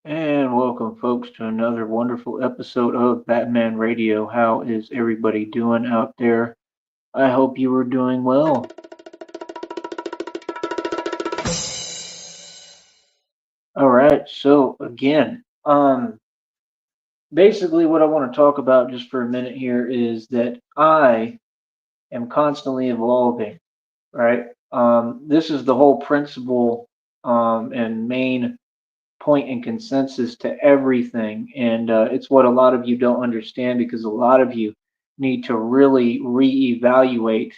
And welcome, folks, to another wonderful episode of Batman Radio. How is everybody doing out there? I hope you are doing well. All right, so again, basically, what I want to talk about just for a minute here is that I am constantly evolving, right? This is the whole principle and main point and consensus to everything. And it's what a lot of you don't understand because a lot of you need to really reevaluate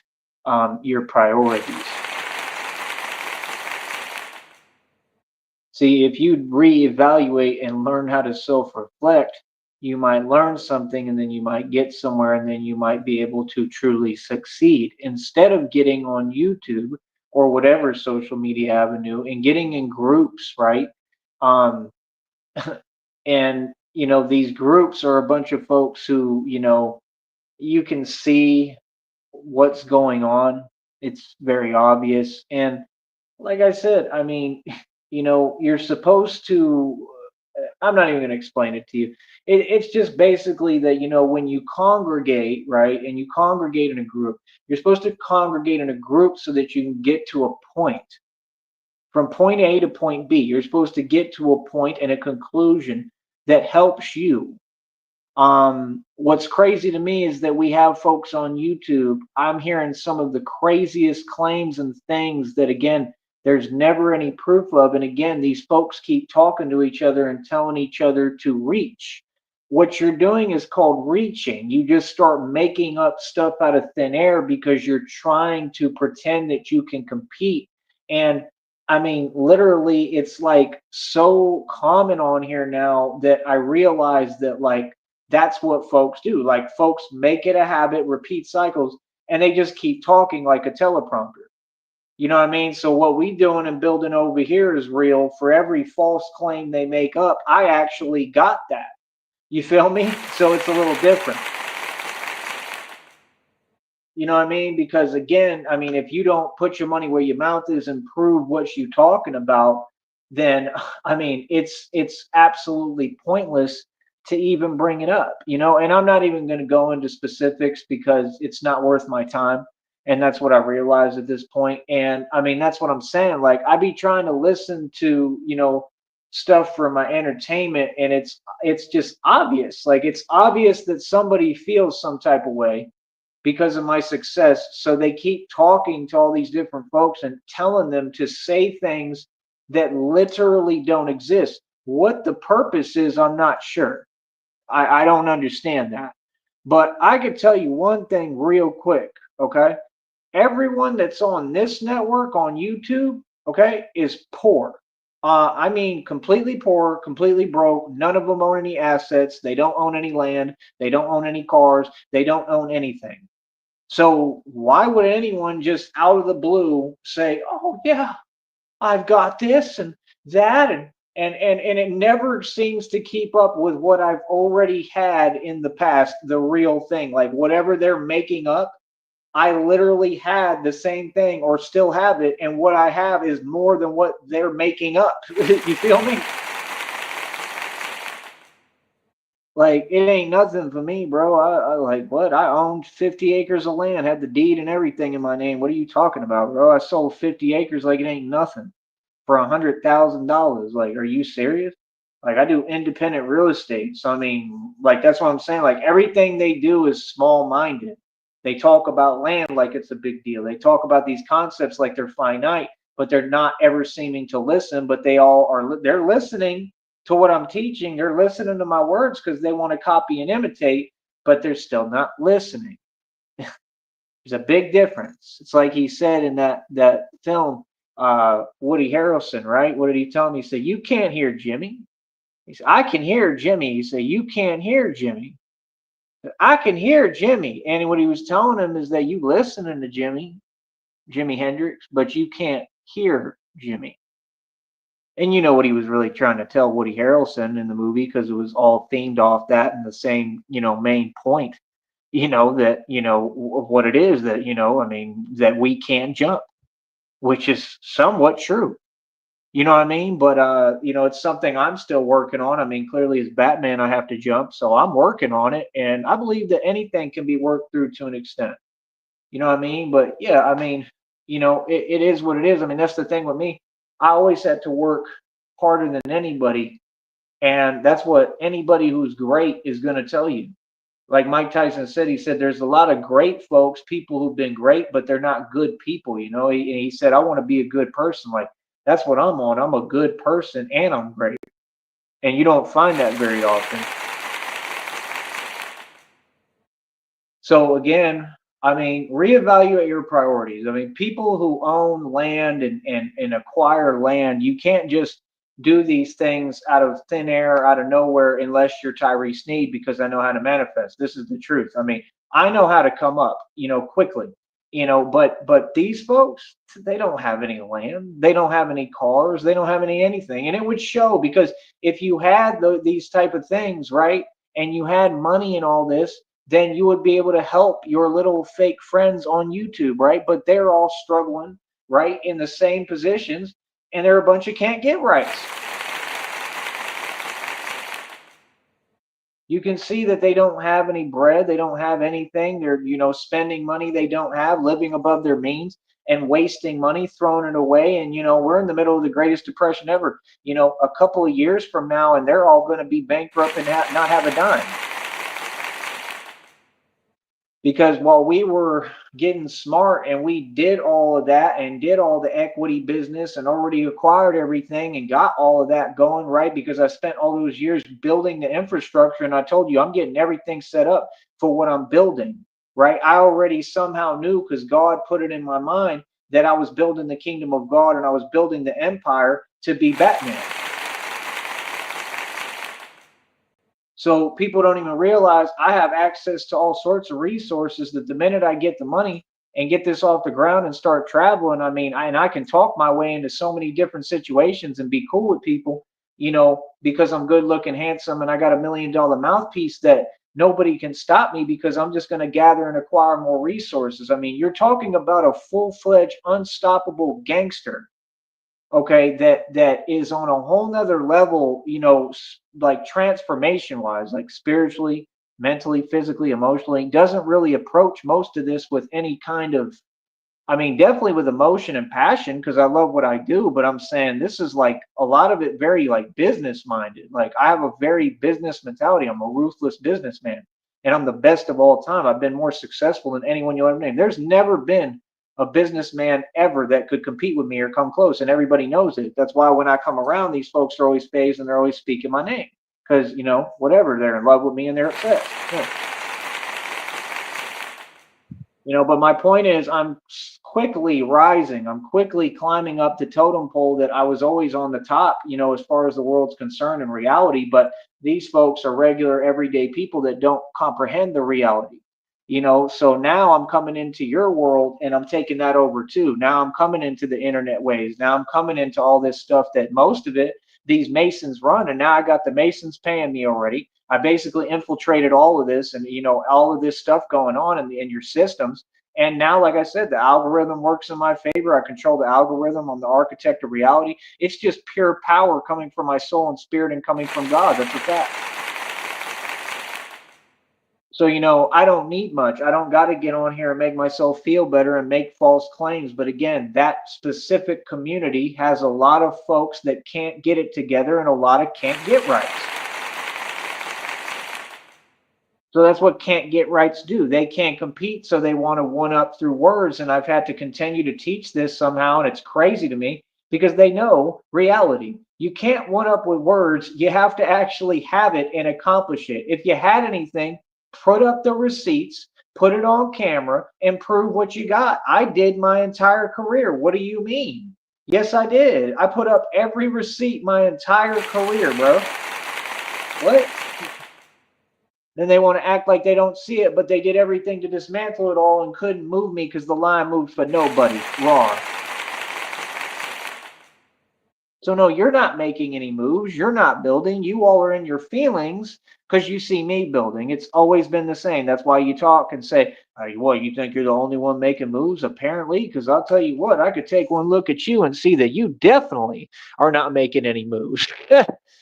your priorities. See, if you reevaluate and learn how to self reflect, you might learn something and then you might get somewhere and then you might be able to truly succeed instead of getting on YouTube or whatever social media avenue and getting in groups, right? Um, and these groups are a bunch of folks who you can see what's going on. It's very obvious. And like I said, I mean, you're supposed to I'm not even going to explain it to you. It's just basically that when you congregate, right, and you congregate in a group, you're supposed to congregate in a group so that you can get to a point. From point A to point B, you're supposed to get to a point and a conclusion that helps you. What's crazy to me is that we have folks on YouTube. I'm hearing some of the craziest claims and things that, again, there's never any proof of. And again, these folks keep talking to each other and telling each other to reach. What you're doing is called reaching. You just start making up stuff out of thin air because you're trying to pretend that you can compete. And I mean, literally, it's like so common on here now that I realize that, like, that's what folks do. Like, folks make it a habit, repeat cycles, and they just keep talking like a teleprompter. You know what I mean? So what we doing and building over here is real. For every false claim they make up, I actually got that. You feel me? So it's a little different. You know what I mean? Because again, I mean, if you don't put your money where your mouth is and prove what you're talking about, then I mean, it's absolutely pointless to even bring it up, And I'm not even going to go into specifics because it's not worth my time. And that's what I realized at this point. And I mean, that's what I'm saying. Like, I be trying to listen to, stuff for my entertainment, and it's just obvious. Like, it's obvious that somebody feels some type of way because of my success. So they keep talking to all these different folks and telling them to say things that literally don't exist. What the purpose is, I'm not sure. I don't understand that. But I could tell you one thing real quick, okay? Everyone that's on this network on YouTube, okay, is poor. I mean, completely poor, completely broke. None of them own any assets. They don't own any land. They don't own any cars. They don't own anything. So why would anyone just out of the blue say, "Oh yeah, I've got this and that," and it never seems to keep up with what I've already had in the past, the real thing. Like, whatever they're making up, I literally had the same thing or still have it, and what I have is more than what they're making up. You feel me? Like, it ain't nothing for me, bro. I like, what? I owned 50 acres of land, had the deed and everything in my name. What are you talking about, bro? I sold 50 acres like it ain't nothing for $100,000. Like, are you serious? Like, I do independent real estate. So I mean, like, that's what I'm saying. Like, everything they do is small minded. They talk about land like it's a big deal. They talk about these concepts like they're finite, but they're not ever seeming to listen. But they all are. They're listening to what I'm teaching. They're listening to my words because they want to copy and imitate, but they're still not listening. There's a big difference. It's like he said in that film, Woody Harrelson, right? What did he tell me? He said, "You can't hear Jimmy." He said, "I can hear Jimmy." He said, "You can't hear Jimmy." "I can hear Jimmy." And what he was telling him is that you listening to Jimi Hendrix, but you can't hear Jimmy. And you know what he was really trying to tell Woody Harrelson in the movie, because it was all themed off that and the same, main point, that, what it is that, I mean, that we can jump, which is somewhat true. You know what I mean? But it's something I'm still working on. I mean, clearly as Batman, I have to jump, so I'm working on it, and I believe that anything can be worked through to an extent. You know what I mean? But yeah, I mean, it is what it is. I mean, that's the thing with me. I always had to work harder than anybody, and that's what anybody who's great is going to tell you. Like Mike Tyson said, he said there's a lot of great folks, people who've been great, but they're not good people. He said, I want to be a good person. Like that's what I'm on. I'm a good person and I'm great. And you don't find that very often. So again, I mean, reevaluate your priorities. I mean, people who own land and acquire land, you can't just do these things out of thin air, out of nowhere, unless you're Tyree Sneed, because I know how to manifest. This is the truth. I mean, I know how to come up, quickly, but these folks, they don't have any land, they don't have any cars, they don't have anything, and it would show because if you had these type of things, right, and you had money and all this, then you would be able to help your little fake friends on YouTube, right? But they're all struggling, right, in the same positions, and they're a bunch of can't get rights. You can see that they don't have any bread, they don't have anything. They're, spending money they don't have, living above their means and wasting money, throwing it away. And, we're in the middle of the greatest depression ever. A couple of years from now, and they're all going to be bankrupt and not have a dime. Because while we were getting smart and we did all of that and did all the equity business and already acquired everything and got all of that going, right, because I spent all those years building the infrastructure, and I told you I'm getting everything set up for what I'm building, right? I already somehow knew, because God put it in my mind, that I was building the kingdom of God and I was building the empire to be Batman. So people don't even realize I have access to all sorts of resources, that the minute I get the money and get this off the ground and start traveling, I mean, I can talk my way into so many different situations and be cool with people, because I'm good looking, handsome, and I got $1 million mouthpiece, that nobody can stop me, because I'm just going to gather and acquire more resources. I mean, you're talking about a full-fledged, unstoppable gangster, okay, that is on a whole nother level, like transformation wise, like spiritually, mentally, physically, emotionally, doesn't really approach most of this with any kind of, I mean, definitely with emotion and passion, because I love what I do, but I'm saying this is like a lot of it very like business minded. Like I have a very business mentality. I'm a ruthless businessman, and I'm the best of all time. I've been more successful than anyone you'll ever name. There's never been a businessman ever that could compete with me or come close, and everybody knows it. That's why when I come around, these folks are always phased and they're always speaking my name, because whatever, they're in love with me and they're upset. Yeah. But my point is, I'm quickly rising. I'm quickly climbing up the totem pole that I was always on the top, as far as the world's concerned in reality. But these folks are regular, everyday people that don't comprehend the reality. So now I'm coming into your world and I'm taking that over too. Now I'm coming into the internet ways. Now I'm coming into all this stuff that most of it these Masons run. And now I got the Masons paying me already. I basically infiltrated all of this and, all of this stuff going on in your systems. And now, like I said, the algorithm works in my favor. I control the algorithm. I'm the architect of reality. It's just pure power coming from my soul and spirit and coming from God. That's a fact. So, I don't need much. I don't got to get on here and make myself feel better and make false claims. But again, that specific community has a lot of folks that can't get it together and a lot of can't get rights. So that's what can't get rights do. They can't compete, so they want to one up through words. And I've had to continue to teach this somehow, and it's crazy to me because they know reality. You can't one up with words. You have to actually have it and accomplish it. If you had anything, put up the receipts, put it on camera, and prove what you got. I did my entire career. What do you mean? Yes, I did. I put up every receipt my entire career, bro. What? Then they want to act like they don't see it, but they did everything to dismantle it all and couldn't move me because the line moved for nobody. Wrong. So no, you're not making any moves. You're not building. You all are in your feelings because you see me building. It's always been the same. That's why you talk and say, what, you think you're the only one making moves? Apparently, because I'll tell you what, I could take one look at you and see that you definitely are not making any moves.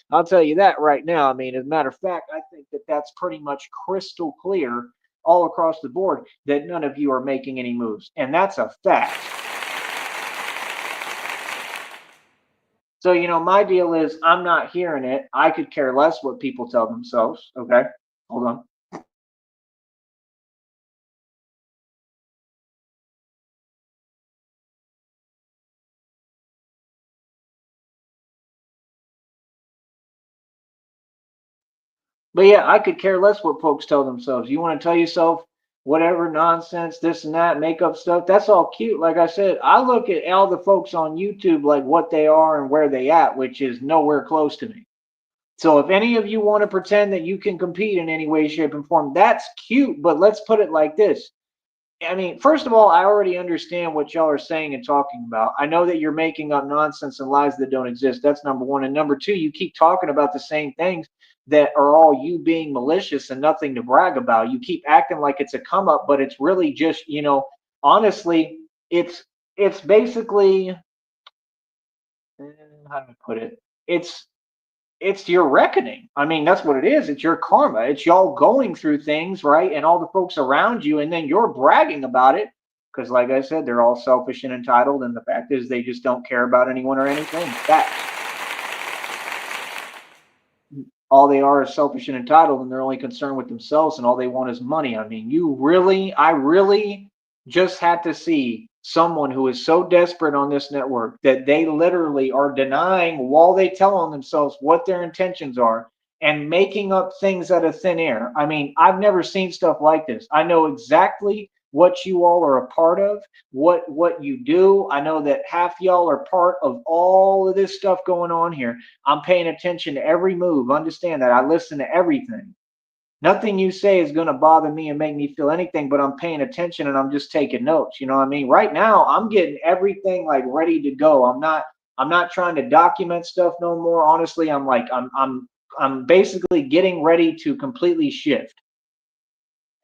I'll tell you that right now. I mean, as a matter of fact, I think that that's pretty much crystal clear all across the board that none of you are making any moves. And that's a fact. So, my deal is I'm not hearing it. I could care less what people tell themselves. Okay. Hold on. But yeah, I could care less what folks tell themselves. You want to tell yourself whatever nonsense, this and that, make up stuff. That's all cute. Like I said, I look at all the folks on YouTube like what they are and where they at, which is nowhere close to me. So if any of you want to pretend that you can compete in any way, shape, and form, that's cute. But let's put it like this. I mean, first of all, I already understand what y'all are saying and talking about. I know that you're making up nonsense and lies that don't exist. That's number one. And number two, you keep talking about the same things that are all you being malicious and nothing to brag about. You keep acting like it's a come up, but it's really just, honestly, it's basically, how do I put it? It's your reckoning. I mean, that's what it is. It's your karma. It's y'all going through things, right? And all the folks around you, and then you're bragging about it. Because, like I said, they're all selfish and entitled. And the fact is, they just don't care about anyone or anything. Facts. All they are is selfish and entitled, and they're only concerned with themselves, and all they want is money. I mean, I really just had to see someone who is so desperate on this network that they literally are denying while they tell on themselves what their intentions are and making up things out of thin air. I mean, I've never seen stuff like this. I know exactly what you all are a part of, what you do. I know that half y'all are part of all of this stuff going on here. I'm paying attention to every move. Understand that. I listen to everything. Nothing you say is going to bother me and make me feel anything, but I'm paying attention and I'm just taking notes. You know what I mean? Right now, I'm getting everything like ready to go. I'm not trying to document stuff no more. Honestly, I'm basically getting ready to completely shift.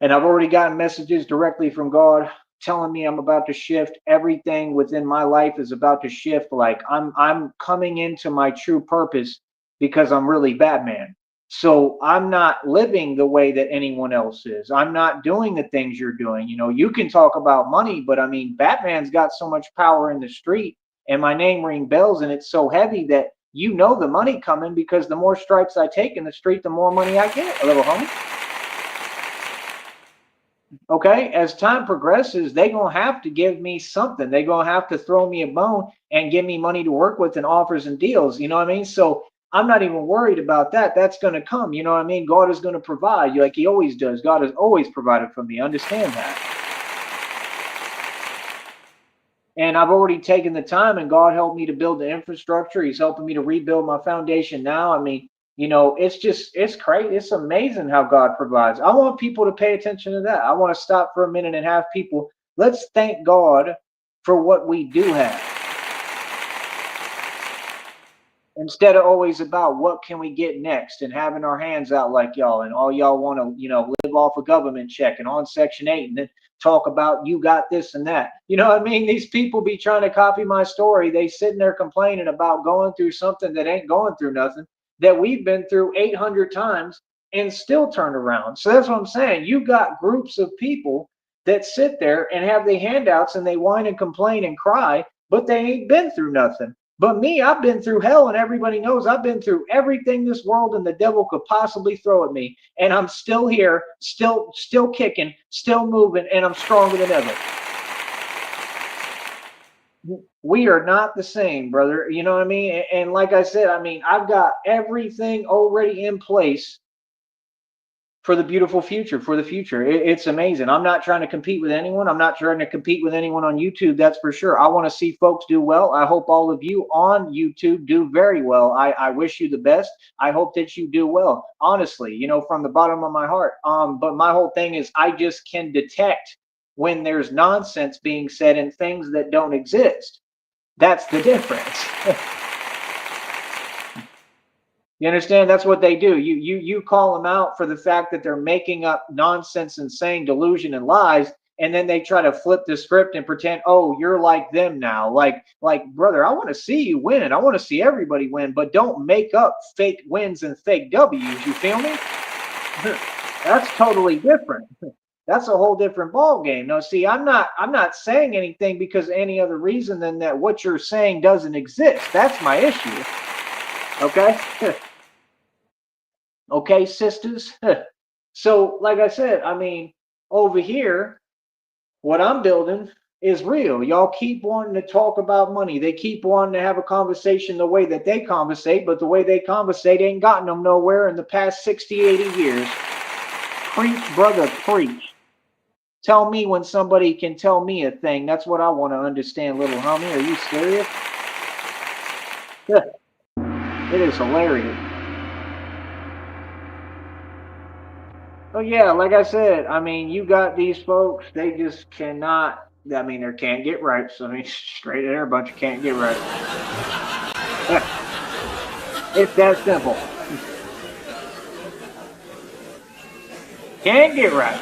And I've already gotten messages directly from God telling me I'm about to shift. Everything within my life is about to shift. Like I'm coming into my true purpose because I'm really Batman. So I'm not living the way that anyone else is. I'm not doing the things you're doing. You can talk about money, but I mean, Batman's got so much power in the street and my name ring bells and it's so heavy that the money coming because the more strikes I take in the street, the more money I get, a little homie. Okay, as time progresses, they're going to have to give me something. They're going to have to throw me a bone and give me money to work with and offers and deals. You know what I mean? So I'm not even worried about that. That's going to come. You know what I mean? God is going to provide like he always does. God has always provided for me. Understand that. And I've already taken the time and God helped me to build the infrastructure. He's helping me to rebuild my foundation now. I mean, it's crazy. It's amazing how God provides. I want people to pay attention to that. I want to stop for a minute and have people, let's thank God for what we do have. Instead of always about what can we get next and having our hands out like y'all and all y'all want to, live off a government check and on Section 8 and then talk about you got this and that. You know what I mean? These people be trying to copy my story. They sitting there complaining about going through something that ain't going through nothing that we've been through 800 times and still turned around. So that's what I'm saying. You got groups of people that sit there and have their handouts and they whine and complain and cry, but they ain't been through nothing. But me, I've been through hell, and everybody knows I've been through everything this world and the devil could possibly throw at me. And I'm still here, still kicking, still moving, and I'm stronger than ever. We are not the same, brother. You know what I mean? And like I said, I mean, I've got everything already in place for the beautiful future, for the future. It's amazing. I'm not trying to compete with anyone. I'm not trying to compete with anyone on YouTube, that's for sure. I want to see folks do well. I hope all of you on YouTube do very well. I wish you the best. I hope that you do well, honestly, from the bottom of my heart. But my whole thing is I just can detect when there's nonsense being said and things that don't exist. That's the difference. You understand? That's what they do. You call them out for the fact that they're making up nonsense and saying delusion and lies, and then they try to flip the script and pretend, oh, you're like them now. Like brother, I want to see you win. I want to see everybody win, but don't make up fake wins and fake W's. You feel me? That's totally different. That's a whole different ball game. No, see, I'm not saying anything because any other reason than that what you're saying doesn't exist. That's my issue. Okay? Okay, sisters. So, like I said, I mean, over here, what I'm building is real. Y'all keep wanting to talk about money. They keep wanting to have a conversation the way that they conversate, but the way they conversate ain't gotten them nowhere in the past 60, 80 years. Preach, brother, preach. Tell me when somebody can tell me a thing. That's what I want to understand, little homie. Are you serious? It is hilarious. Oh yeah, like I said, I mean, you got these folks, they just cannot, I mean, they can't get right. So I mean, straight there, a bunch of can't get right. It's that simple. Can't get right.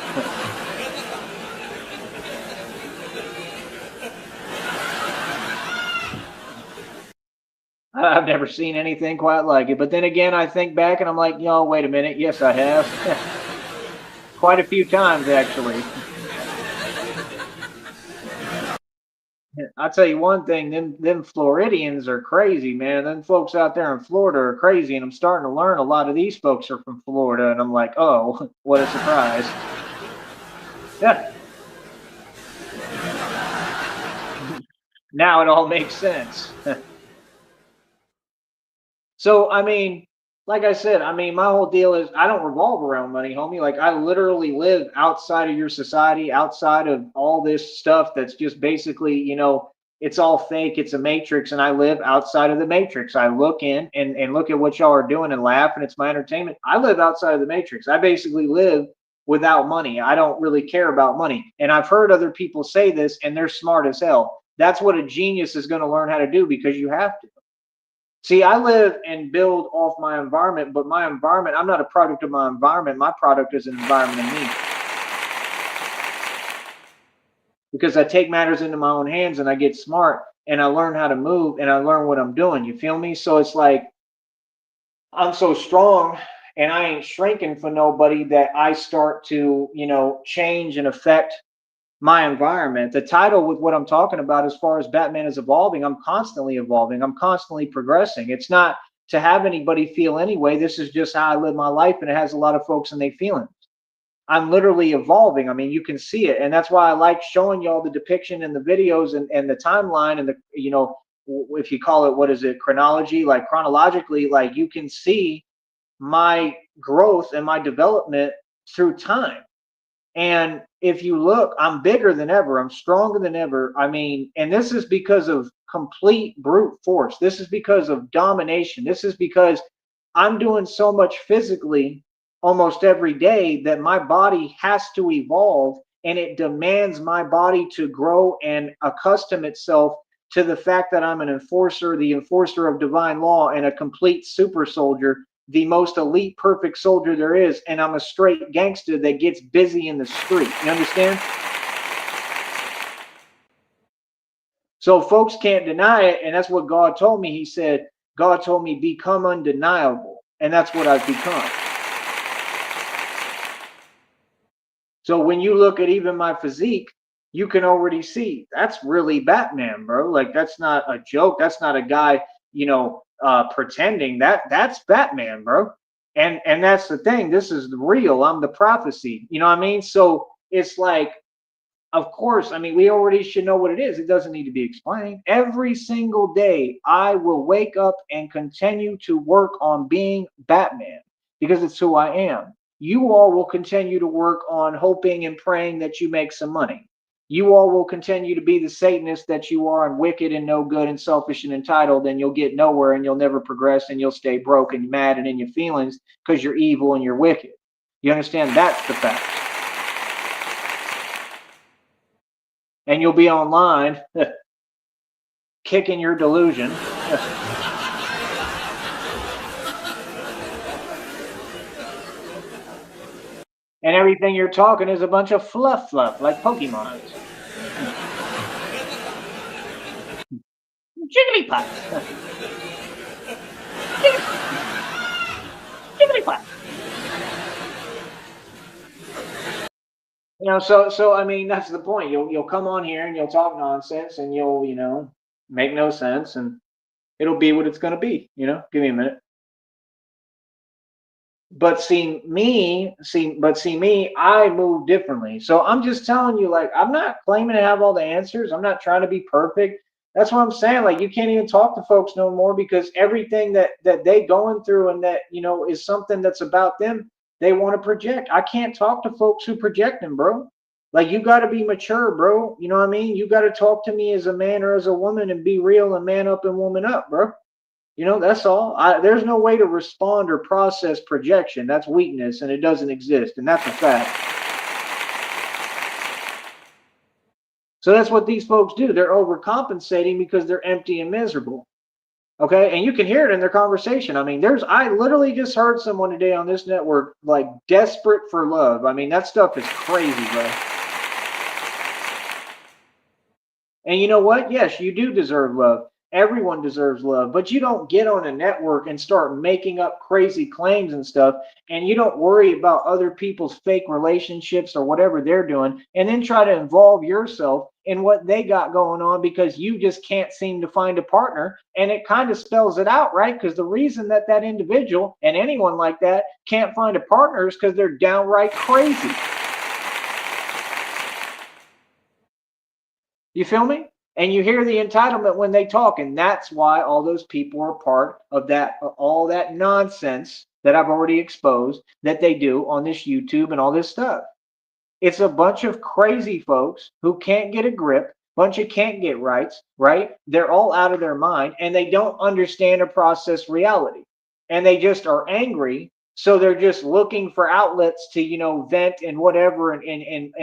I've never seen anything quite like it. But then again, I think back and I'm like, yo, wait a minute. Yes, I have. Quite a few times, actually. I'll tell you one thing, them Floridians are crazy, man. Them folks out there in Florida are crazy, and I'm starting to learn a lot of these folks are from Florida, and I'm like, oh, what a surprise. Yeah, now it all makes sense. So, I mean, like I said, I mean, my whole deal is I don't revolve around money, homie. Like I literally live outside of your society, outside of all this stuff that's just basically, it's all fake. It's a matrix, and I live outside of the matrix. I look in and look at what y'all are doing and laugh, and it's my entertainment. I live outside of the matrix. I basically live without money. I don't really care about money. And I've heard other people say this, and they're smart as hell. That's what a genius is going to learn how to do because you have to. See, I live and build off my environment, but my environment, I'm not a product of my environment. My product is an environment of me because I take matters into my own hands and I get smart and I learn how to move and I learn what I'm doing. You feel me? So it's like I'm so strong and I ain't shrinking for nobody that I start to, change and affect my environment. The title with what I'm talking about, as far as Batman is evolving, I'm constantly evolving. I'm constantly progressing. It's not to have anybody feel anyway. This is just how I live my life, and it has a lot of folks and they feeling. I'm literally evolving. I mean, you can see it, and that's why I like showing y'all the depiction and the videos and the timeline and the if you call it what is it chronology, like chronologically, like you can see my growth and my development through time. And if you look, I'm bigger than ever. I'm stronger than ever. I mean, and this is because of complete brute force. This is because of domination. This is because I'm doing so much physically almost every day that my body has to evolve and it demands my body to grow and accustom itself to the fact that I'm an enforcer, the enforcer of divine law, and a complete super soldier, the most elite, perfect soldier there is, and I'm a straight gangster that gets busy in the street. You understand? So folks can't deny it, and that's what God told me. He said, God told me, become undeniable, and that's what I've become. So when you look at even my physique, you can already see that's really Batman, bro. Like that's not a joke. That's not a guy, pretending. That's Batman, bro. And that's the thing. This is the real. I'm the prophecy. You know what I mean? So it's like, of course, I mean, we already should know what it is. It doesn't need to be explained. Every single day, I will wake up and continue to work on being Batman because it's who I am. You all will continue to work on hoping and praying that you make some money. You all will continue to be the Satanist that you are and wicked and no good and selfish and entitled, and you'll get nowhere and you'll never progress and you'll stay broke and mad and in your feelings because you're evil and you're wicked. You understand? That's the fact. And you'll be online kicking your delusion. And everything you're talking is a bunch of fluff like Pokemons. Jigglypuff. Jigglypuff. Jigglypuff. So I mean that's the point. You'll come on here and you'll talk nonsense and you'll, make no sense and it'll be what it's gonna be. Give me a minute. But see me, I move differently. So I'm just telling you, like, I'm not claiming to have all the answers. I'm not trying to be perfect. That's what I'm saying. Like, you can't even talk to folks no more because everything that they going through and that is something that's about them. They want to project. I can't talk to folks who projecting, bro. Like, you got to be mature, bro. You know what I mean? You got to talk to me as a man or as a woman and be real and man up and woman up, bro. That's all. There's no way to respond or process projection. That's weakness and it doesn't exist. And that's a fact. So that's what these folks do. They're overcompensating because they're empty and miserable. Okay. And you can hear it in their conversation. I mean, I literally just heard someone today on this network, like desperate for love. I mean, that stuff is crazy, bro. And you know what? Yes, you do deserve love. Everyone deserves love, but you don't get on a network and start making up crazy claims and stuff, and you don't worry about other people's fake relationships or whatever they're doing, and then try to involve yourself in what they got going on because you just can't seem to find a partner. And it kind of spells it out, right? Because the reason that individual and anyone like that can't find a partner is because they're downright crazy. You feel me? And you hear the entitlement when they talk, and that's why all those people are part of that, all that nonsense that I've already exposed that they do on this YouTube and all this stuff. It's a bunch of crazy folks who can't get a grip, bunch of can't get rights, right? They're all out of their mind and they don't understand or process reality. And they just are angry. So they're just looking for outlets to, vent and whatever and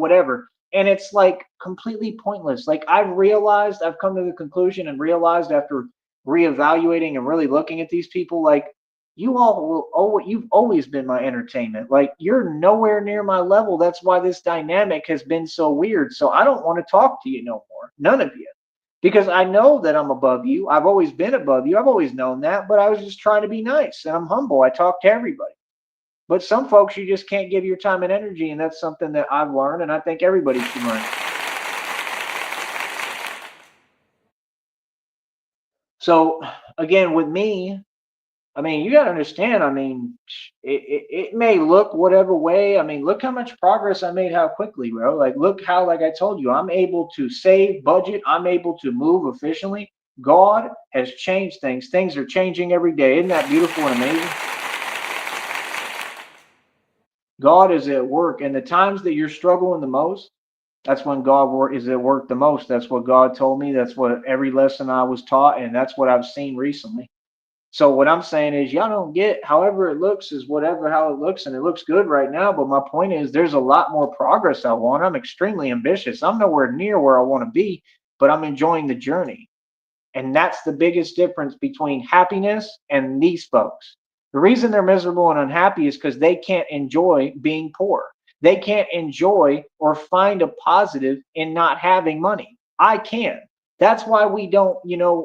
whatever. And it's like completely pointless. Like I've come to the conclusion and realized after reevaluating and really looking at these people, like you've always been my entertainment. Like you're nowhere near my level. That's why this dynamic has been so weird. So I don't want to talk to you no more. None of you. Because I know that I'm above you. I've always been above you. I've always known that, but I was just trying to be nice and I'm humble. I talk to everybody. But some folks you just can't give your time and energy, and that's something that I've learned and I think everybody should learn. So again, with me, I mean, you got to understand. I mean, it may look whatever way. I mean, look how much progress I made, how quickly, bro. Like, look how, like I told you, I'm able to save budget. I'm able to move efficiently. God has changed things. Things are changing every day. Isn't that beautiful and amazing? God is at work, and the times that you're struggling the most, that's when God is at work the most. That's what God told me. That's what every lesson I was taught, and that's what I've seen recently. So what I'm saying is y'all don't get however it looks is whatever how it looks and it looks good right now. But my point is there's a lot more progress I want. I'm extremely ambitious. I'm nowhere near where I want to be, but I'm enjoying the journey. And that's the biggest difference between happiness and these folks. The reason they're miserable and unhappy is because they can't enjoy being poor. They can't enjoy or find a positive in not having money. I can. That's why we don't,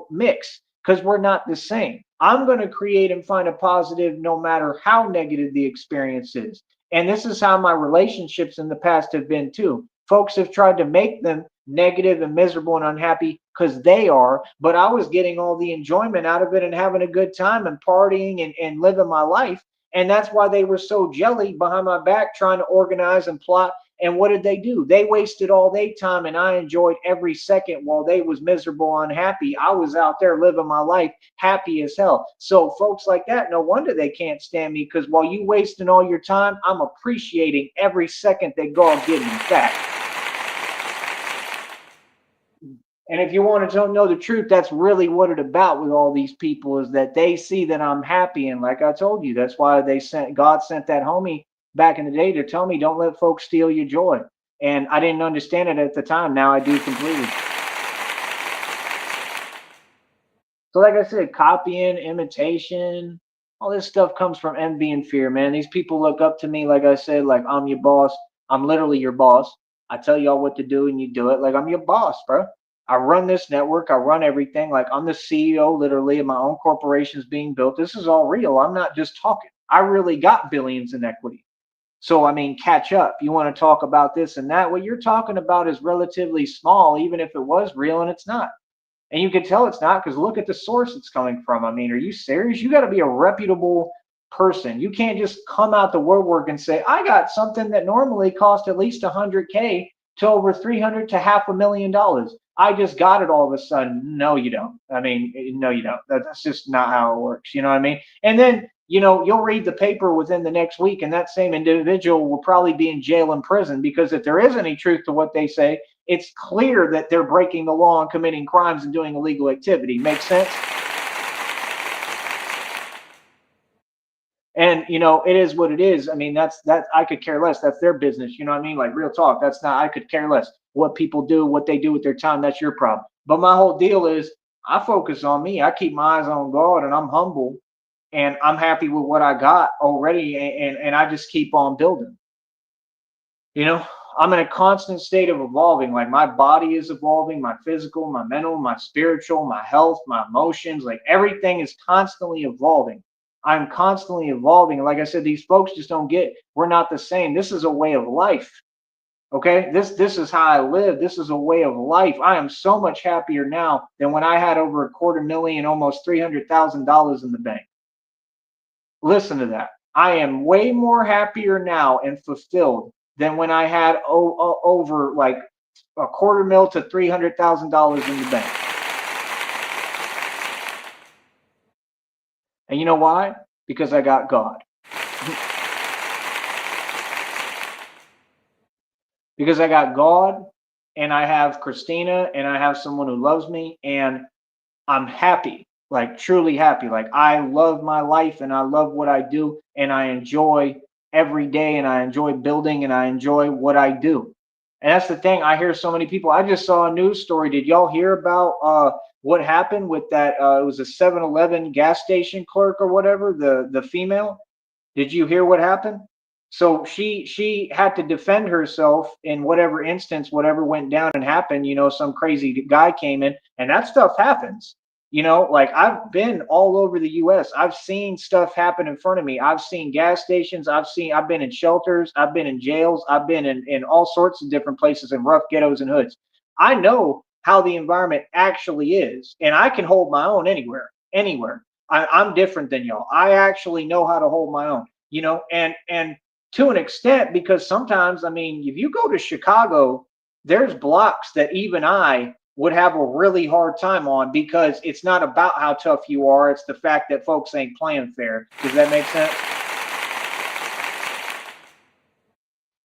mix because we're not the same. I'm going to create and find a positive no matter how negative the experience is. And this is how my relationships in the past have been too. Folks have tried to make them negative and miserable and unhappy because they are, but I was getting all the enjoyment out of it and having a good time and partying and living my life. And that's why they were so jelly behind my back trying to organize and plot. And what did they do? They wasted all their time and I enjoyed every second while they was miserable, unhappy. I was out there living my life happy as hell. So folks like that, no wonder they can't stand me because while you wasting all your time, I'm appreciating every second that God gives me back. And if you want to know the truth, that's really what it's about with all these people is that they see that I'm happy. And like I told you, that's why God sent that homie back in the day to tell me, don't let folks steal your joy. And I didn't understand it at the time. Now I do completely. So like I said, copying, imitation, All this stuff comes from envy and fear, man. These people look up to me, like I said, like I'm your boss. I'm literally your boss. I tell y'all what to do and you do it. Like I'm your boss, bro. I run this network. I run everything. Like I'm the CEO, literally, of my own corporations being built. This is all real. I'm not just talking. I really got billions in equity. So, I mean, catch up. You want to talk about this and that. What you're talking about is relatively small, even if it was real, and it's not. And you can tell it's not because look at the source it's coming from. I mean, are you serious? You got to be a reputable person. You can't just come out the woodwork and say, I got something that normally cost at least 100K to over 300 to $500,000. I just got it all of a sudden. No, you don't. I mean, no, you don't. That's just not how it works. You know what I mean? And then, you'll read the paper within the next week, and that same individual will probably be in jail and prison because if there is any truth to what they say, it's clear that they're breaking the law and committing crimes and doing illegal activity. Makes sense? And it is what it is. I mean, that I could care less. That's their business. You know what I mean? Like real talk. That's not. I could care less what people do, what they do with their time. That's your problem. But my whole deal is I focus on me. I keep my eyes on God, and I'm humble, and I'm happy with what I got already, and I just keep on building. You know, I'm in a constant state of evolving. Like my body is evolving, my physical, my mental, my spiritual, my health, my emotions, like everything is constantly evolving. I'm constantly evolving. And like I said, these folks just don't get we're not the same. This is a way of life. Okay. This is how I live. This is a way of life. I am so much happier now than when I had over $250,000, almost $300,000 in the bank. Listen to that. I am way more happier now and fulfilled than when I had over like $250,000 to $300,000 in the bank. And you know why? Because I got God. Because I got God and I have Christina and I have someone who loves me and I'm happy, like truly happy. Like I love my life and I love what I do and I enjoy every day and I enjoy building and I enjoy what I do. And that's the thing. I hear so many people. I just saw a news story. Did y'all hear about what happened with that? It was a 7-Eleven gas station clerk or whatever, the female. Did you hear what happened? So she had to defend herself in whatever instance, whatever went down and happened. Some crazy guy came in, and that stuff happens. Like I've been all over the U.S. I've seen stuff happen in front of me. I've seen gas stations. I've been in shelters. I've been in jails. I've been in all sorts of different places in rough ghettos and hoods. I know how the environment actually is, and I can hold my own anywhere, anywhere. I'm different than y'all. I actually know how to hold my own, and to an extent, because sometimes, I mean, if you go to Chicago, there's blocks that even I would have a really hard time on because it's not about how tough you are. It's the fact that folks ain't playing fair. Does that make sense?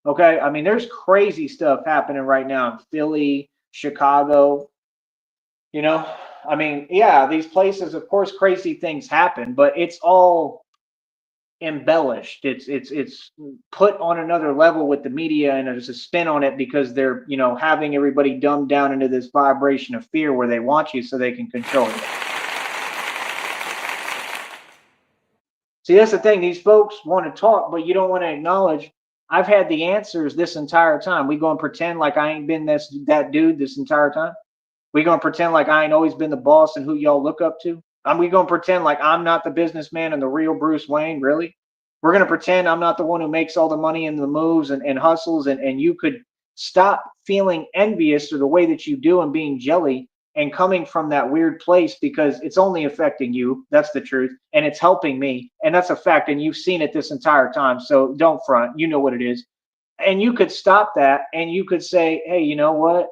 Okay. I mean, there's crazy stuff happening right now in Philly, Chicago, you know. I mean, yeah, these places, of course, crazy things happen, but it's all embellished. It's put on another level with the media, and there's a spin on it because they're having everybody dumbed down into this vibration of fear where they want you so they can control you. See, that's the thing. These folks want to talk, but you don't want to acknowledge. I've had the answers this entire time. We gonna pretend like I ain't been that dude this entire time? We gonna pretend like I ain't always been the boss and who y'all look up to? We gonna pretend like I'm not the businessman and the real Bruce Wayne? Really? We're gonna pretend I'm not the one who makes all the money and the moves and hustles, and you could stop feeling envious or the way that you do and being jelly and coming from that weird place because it's only affecting you. That's the truth. And it's helping me. And that's a fact. And you've seen it this entire time. So don't front. You know what it is. And you could stop that and you could say, hey, you know what?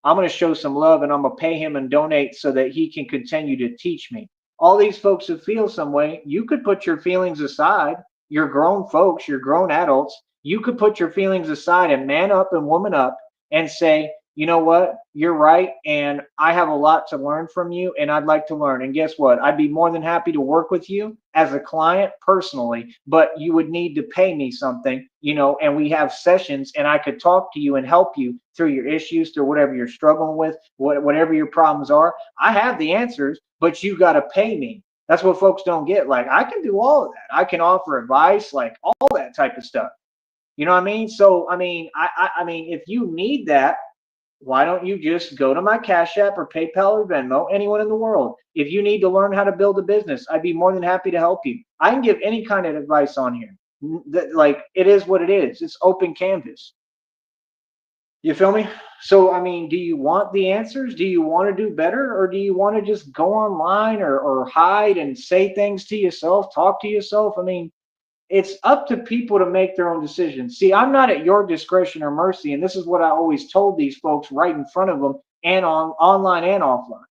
I'm going to show some love and I'm going to pay him and donate so that he can continue to teach me. All these folks who feel some way, you could put your feelings aside. You're grown folks, you're grown adults. You could put your feelings aside and man up and woman up and say, you know what, you're right. And I have a lot to learn from you and I'd like to learn. And guess what? I'd be more than happy to work with you as a client personally, but you would need to pay me something, and we have sessions and I could talk to you and help you through your issues, through whatever you're struggling with, whatever your problems are. I have the answers, but you got to pay me. That's what folks don't get. Like, I can do all of that. I can offer advice, like all that type of stuff. You know what I mean? So, I mean, I mean, if you need that, why don't you just go to my Cash App or PayPal or Venmo, anyone in the world? If you need to learn how to build a business, I'd be more than happy to help you. I can give any kind of advice on here. Like, it is what it is. It's open canvas. You feel me? So, I mean, do you want the answers? Do you want to do better? Or do you want to just go online or hide and say things to yourself, talk to yourself? I mean, it's up to people to make their own decisions. See, I'm not at your discretion or mercy. And this is what I always told these folks right in front of them and on online and offline.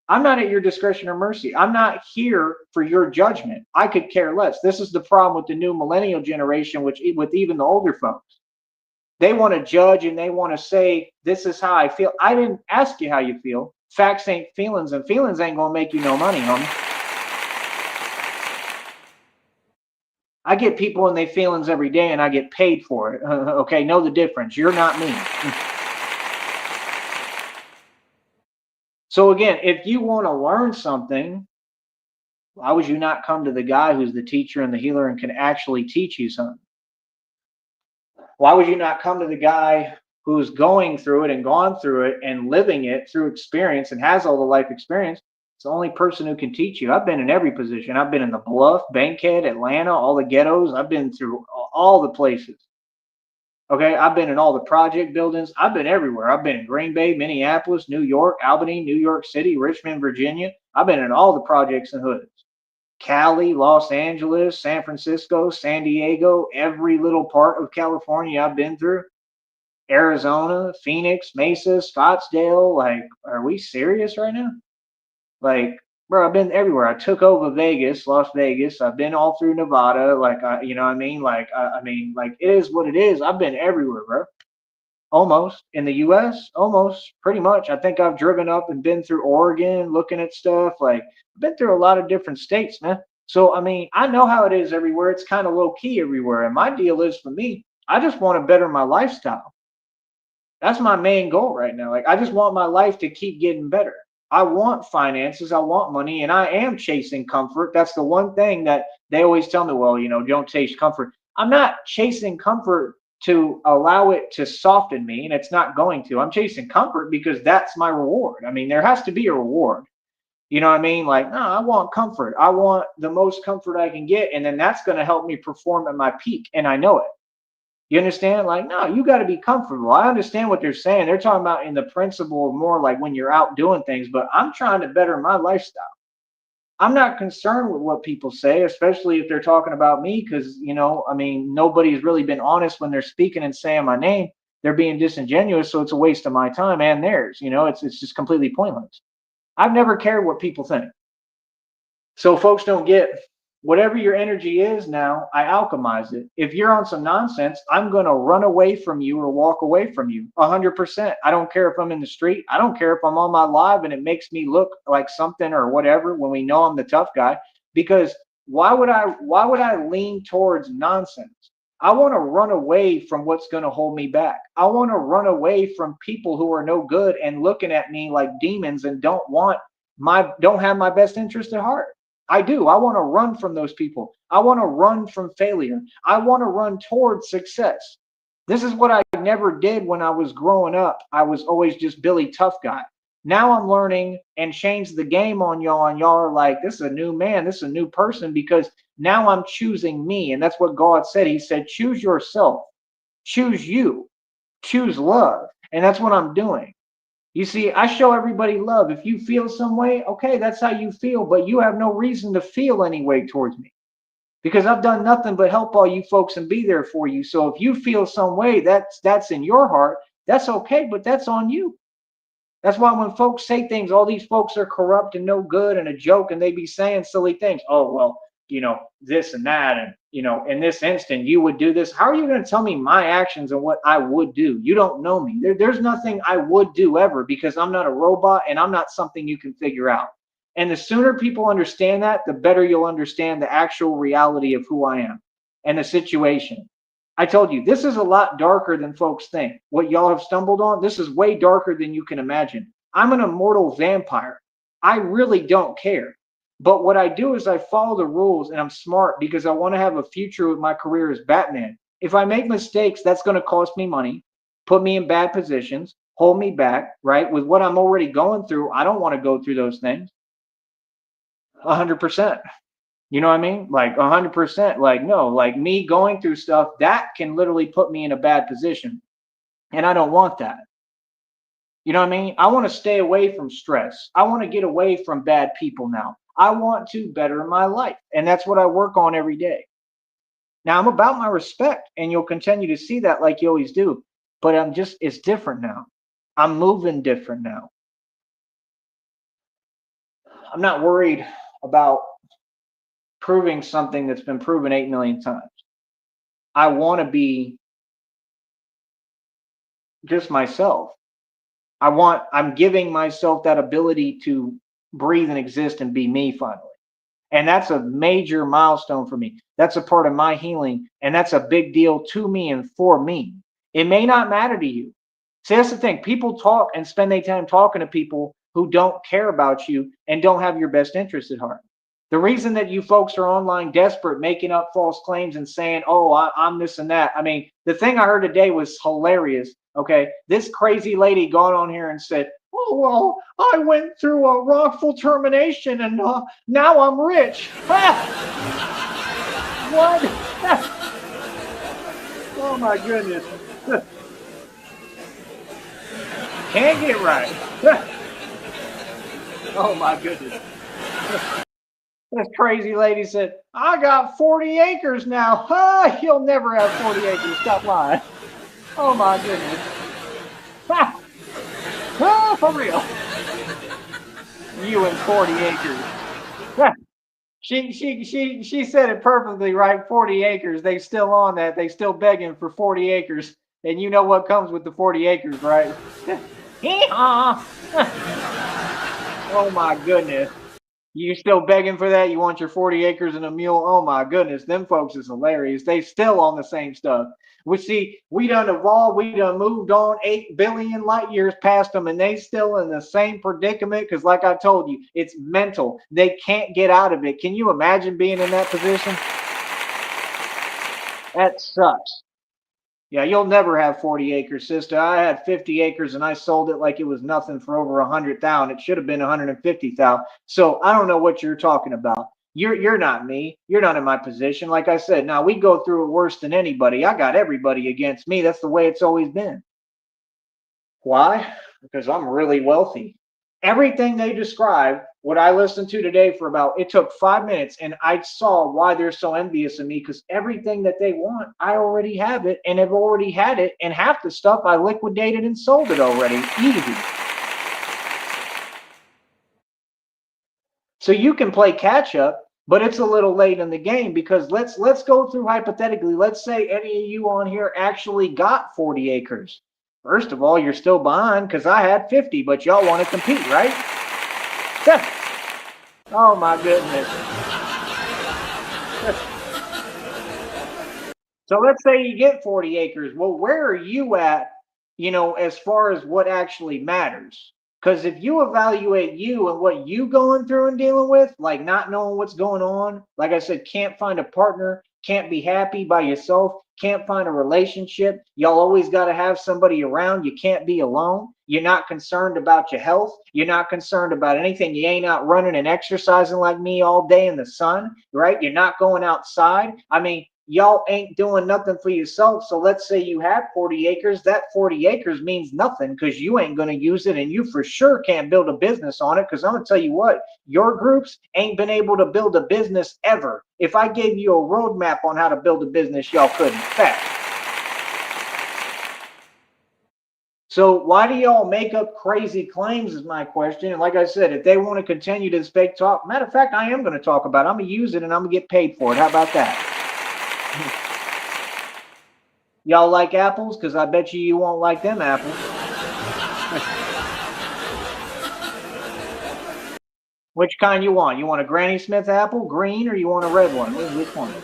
I'm not at your discretion or mercy. I'm not here for your judgment. I could care less. This is the problem with the new millennial generation, which with even the older folks. They want to judge and they want to say, this is how I feel. I didn't ask you how you feel. Facts ain't feelings, and feelings ain't going to make you no money, homie. I get people in their feelings every day and I get paid for it. Okay, know the difference. You're not me. So again, if you want to learn something, why would you not come to the guy who's the teacher and the healer and can actually teach you something? Why would you not come to the guy who's going through it and gone through it and living it through experience and has all the life experience? It's the only person who can teach you. I've been in every position. I've been in the Bluff, Bankhead, Atlanta, all the ghettos. I've been through all the places. Okay, I've been in all the project buildings. I've been everywhere. I've been in Green Bay, Minneapolis, New York, Albany, New York City, Richmond, Virginia. I've been in all the projects and hoods. Cali, Los Angeles, San Francisco, San Diego, every little part of California I've been through. Arizona, Phoenix, Mesa, Scottsdale. Like, are we serious right now? Like, bro, I've been everywhere. I took over Vegas, Las Vegas. I've been all through Nevada. Like, you know what I mean? Like, I mean, like, it is what it is. I've been everywhere, bro. Almost in the U.S., almost pretty much. I think I've driven up and been through Oregon, looking at stuff. Like, I've been through a lot of different states, man. So, I mean, I know how it is everywhere. It's kind of low key everywhere. And my deal is, for me, I just want to better my lifestyle. That's my main goal right now. Like, I just want my life to keep getting better. I want finances, I want money, and I am chasing comfort. That's the one thing that they always tell me, well, you know, don't chase comfort. I'm not chasing comfort to allow it to soften me, and it's not going to. I'm chasing comfort because that's my reward. I mean, there has to be a reward. You know what I mean? Like, no, I want comfort. I want the most comfort I can get, and then that's going to help me perform at my peak, and I know it. You understand? Like, no, you got to be comfortable. I understand what they're saying. They're talking about in the principle of more like when you're out doing things, but I'm trying to better my lifestyle. I'm not concerned with what people say, especially if they're talking about me, because, you know, I mean, nobody's really been honest when they're speaking and saying my name. They're being disingenuous, so it's a waste of my time and theirs. You know, it's just completely pointless. I've never cared what people think. So folks don't get, whatever your energy is now, I alchemize it. If you're on some nonsense, I'm going to run away from you or walk away from you 100%. I don't care if I'm in the street. I don't care if I'm on my live and it makes me look like something or whatever when we know I'm the tough guy, because why would I lean towards nonsense? I want to run away from what's going to hold me back. I want to run away from people who are no good and looking at me like demons and don't have my best interest at heart. I do. I want to run from those people. I want to run from failure. I want to run towards success. This is what I never did when I was growing up. I was always just Billy Tough Guy. Now I'm learning and change the game on y'all, and y'all are like, this is a new man, this is a new person, because now I'm choosing me. And that's what God said. He said, choose yourself, choose you, choose love. And that's what I'm doing. You see, I show everybody love. If you feel some way, okay, that's how you feel, but you have no reason to feel any way towards me, because I've done nothing but help all you folks and be there for you. So if you feel some way, that's in your heart, that's okay, but that's on you. That's why when folks say things, all these folks are corrupt and no good and a joke, and they be saying silly things. Oh, well, you know, this and that, and, you know, in this instant, you would do this. How are you going to tell me my actions and what I would do? You don't know me. There's nothing I would do ever, because I'm not a robot and I'm not something you can figure out. And the sooner people understand that, the better you'll understand the actual reality of who I am and the situation. I told you, this is a lot darker than folks think. What y'all have stumbled on, this is way darker than you can imagine. I'm an immortal vampire. I really don't care. But what I do is I follow the rules and I'm smart because I want to have a future with my career as Batman. If I make mistakes, that's going to cost me money, put me in bad positions, hold me back, right? With what I'm already going through, I don't want to go through those things. 100%. You know what I mean? Like 100%. Like, no, like me going through stuff that can literally put me in a bad position. And I don't want that. You know what I mean? I want to stay away from stress. I want to get away from bad people now. I want to better my life. And that's what I work on every day. Now I'm about my respect, and you'll continue to see that like you always do. But it's different now. I'm moving different now. I'm not worried about proving something that's been proven 8 million times. I want to be just myself. I'm giving myself that ability to breathe and exist and be me finally. And that's a major milestone for me. That's a part of my healing. And that's a big deal to me and for me. It may not matter to you. See, that's the thing. People talk and spend their time talking to people who don't care about you and don't have your best interest at heart. The reason that you folks are online desperate, making up false claims and saying, oh, I'm this and that. I mean, the thing I heard today was hilarious. Okay. This crazy lady got on here and said, oh, well, I went through a wrongful termination and now I'm rich. What? Oh, my goodness. Can't get right. Oh, my goodness. This crazy lady said, I got 40 acres now. You'll never have 40 acres. Stop lying. Oh, my goodness. For real. You and 40 acres. She said it perfectly, right? 40 acres. They still on that. They still begging for 40 acres. And you know what comes with the 40 acres, right? Oh, my goodness. You still begging for that? You want your 40 acres and a mule? Oh my goodness, them folks is hilarious. They still on the same stuff. We done evolved, we done moved on 8 billion light years past them, and they still in the same predicament because like I told you, it's mental. They can't get out of it. Can you imagine being in that position? That sucks. Yeah, you'll never have 40 acres, sister. I had 50 acres and I sold it like it was nothing for over 100,000. It should have been 150,000. So I don't know what you're talking about. You're not me. You're not in my position. Like I said, now we go through it worse than anybody. I got everybody against me. That's the way it's always been. Why? Because I'm really wealthy. Everything they described, what I listened to today for about, it took 5 minutes, and I saw why they're so envious of me because everything that they want, I already have it and have already had it. And half the stuff I liquidated and sold it already. Easy. So you can play catch up, but it's a little late in the game because let's go through hypothetically. Let's say any of you on here actually got 40 acres. First of all, you're still behind because I had 50, but y'all want to compete, right? Oh my goodness. So let's say you get 40 acres. Well, where are you at, as far as what actually matters? Because if you evaluate you and what you going through and dealing with, like not knowing what's going on, like I said, can't find a partner, can't be happy by yourself, can't find a relationship. Y'all always got to have somebody around. You can't be alone. You're not concerned about your health. You're not concerned about anything. You ain't out running and exercising like me all day in the sun, right? You're not going outside. I mean, y'all ain't doing nothing for yourself. So let's say you have 40 acres. That 40 acres means nothing because you ain't going to use it, and you for sure can't build a business on it because I'm going to tell you what, your groups ain't been able to build a business ever. If I gave you a roadmap on how to build a business, y'all couldn't. Fact. So why do y'all make up crazy claims is my question. And like I said, if they want to continue this fake talk, matter of fact, I am going to talk about it. I'm going to use it and I'm going to get paid for it. How about that? Y'all like apples? Because I bet you won't like them apples. Which kind you want? You want a Granny Smith apple, green, or you want a red one? Which one?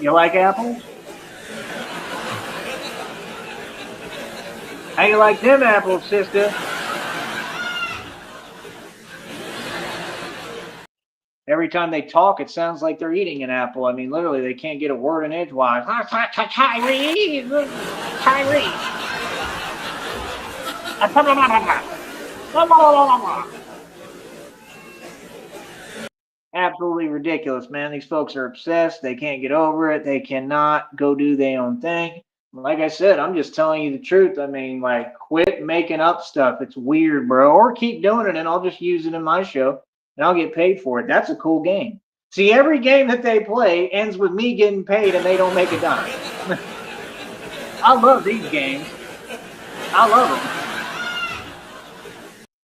You like apples? How you like them apples, sister? Every time they talk, it sounds like they're eating an apple. I mean, literally, they can't get a word in edgewise. Tyree, Tyree. Absolutely ridiculous, man. These folks are obsessed. They can't get over it. They cannot go do their own thing. Like I said, I'm just telling you the truth. I mean, like, quit making up stuff. It's weird, bro. Or keep doing it, and I'll just use it in my show, and I'll get paid for it. That's a cool game. See, every game that they play ends with me getting paid, and they don't make a dime. I love these games. I love them.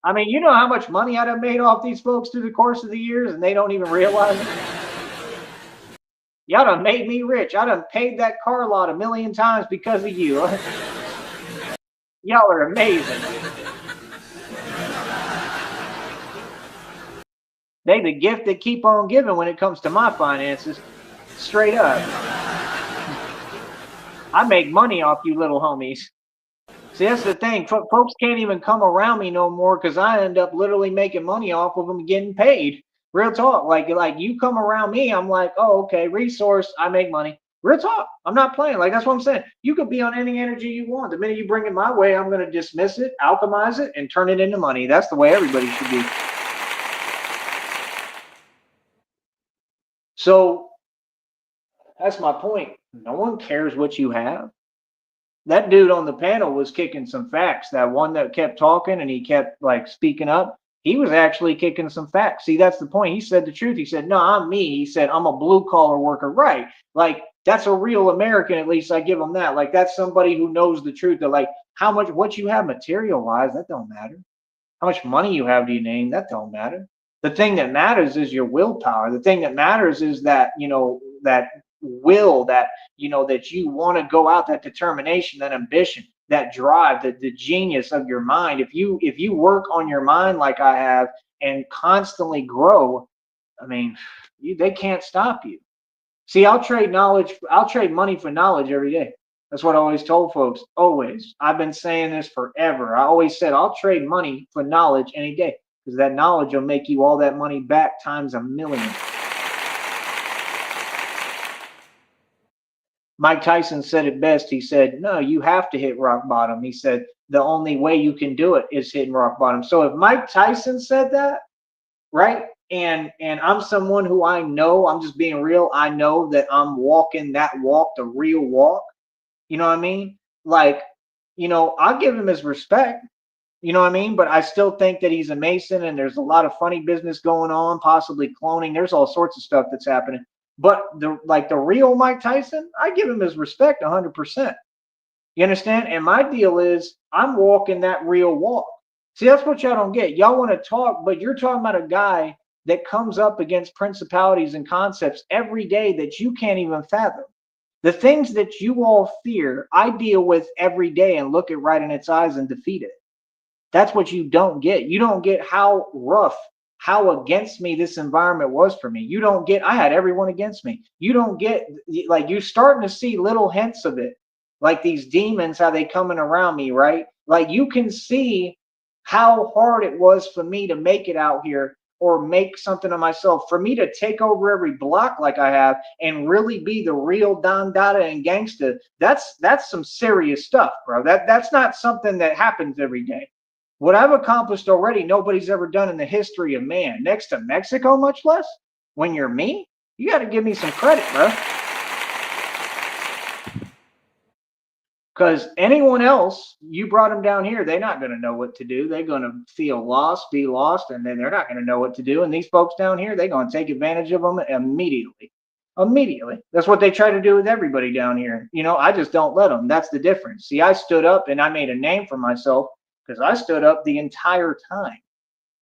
I mean, you know how much money I'd have made off these folks through the course of the years, and they don't even realize it? Y'all done made me rich. I done paid that car lot 1,000,000 times because of you. Y'all are amazing. They the gift that keep on giving when it comes to my finances. Straight up. I make money off you little homies. See, that's the thing. Folks can't even come around me no more because I end up literally making money off of them getting paid. Real talk. Like you come around me, I'm like, oh, okay, resource, I make money. Real talk. I'm not playing. Like, that's what I'm saying. You could be on any energy you want. The minute you bring it my way, I'm going to dismiss it, alchemize it, and turn it into money. That's the way everybody should be. So that's my point. No one cares what you have. That dude on the panel was kicking some facts. That one that kept talking and he kept like speaking up, he was actually kicking some facts. See, that's the point. He said the truth. He said, no, I'm me. He said, I'm a blue collar worker. Right. Like, that's a real American. At least I give him that. Like, that's somebody who knows the truth. That like how much, what you have material wise, that don't matter. How much money you have to your name, that don't matter. The thing that matters is your willpower. The thing that matters is that, that will, that, that you want to go out, that determination, that ambition, that drive, the genius of your mind. If you work on your mind like I have and constantly grow, I mean, they can't stop you. See, I'll trade money for knowledge every day. That's what I always told folks. Always. I've been saying this forever. I always said I'll trade money for knowledge any day because that knowledge will make you all that money back times 1,000,000. Mike Tyson said it best. He said, no, you have to hit rock bottom. He said, the only way you can do it is hitting rock bottom. So if Mike Tyson said that, right? And I'm someone who I know, I'm just being real. I know that I'm walking that walk, the real walk. You know what I mean? Like, I'll give him his respect. You know what I mean? But I still think that he's a Mason and there's a lot of funny business going on, possibly cloning. There's all sorts of stuff that's happening. But the real Mike Tyson, I give him his respect 100%. You understand? And my deal is I'm walking that real walk. See, that's what y'all don't get. Y'all want to talk, but you're talking about a guy that comes up against principalities and concepts every day that you can't even fathom. The things that you all fear, I deal with every day and look it right in its eyes and defeat it. That's what you don't get. You don't get how rough, how against me this environment was for me. You don't get, I had everyone against me. You don't get, like, you're starting to see little hints of it. Like these demons, how they coming around me, right? Like you can see how hard it was for me to make it out here or make something of myself, for me to take over every block like I have and really be the real Don Dada and gangsta. That's some serious stuff, bro. That's not something that happens every day. What I've accomplished already, nobody's ever done in the history of man, next to Mexico, much less. When you're me, you got to give me some credit, bro. Because anyone else, you brought them down here, they're not going to know what to do. They're going to feel lost, be lost, and then they're not going to know what to do. And these folks down here, they're going to take advantage of them immediately. Immediately. That's what they try to do with everybody down here. I just don't let them. That's the difference. See, I stood up and I made a name for myself because I stood up the entire time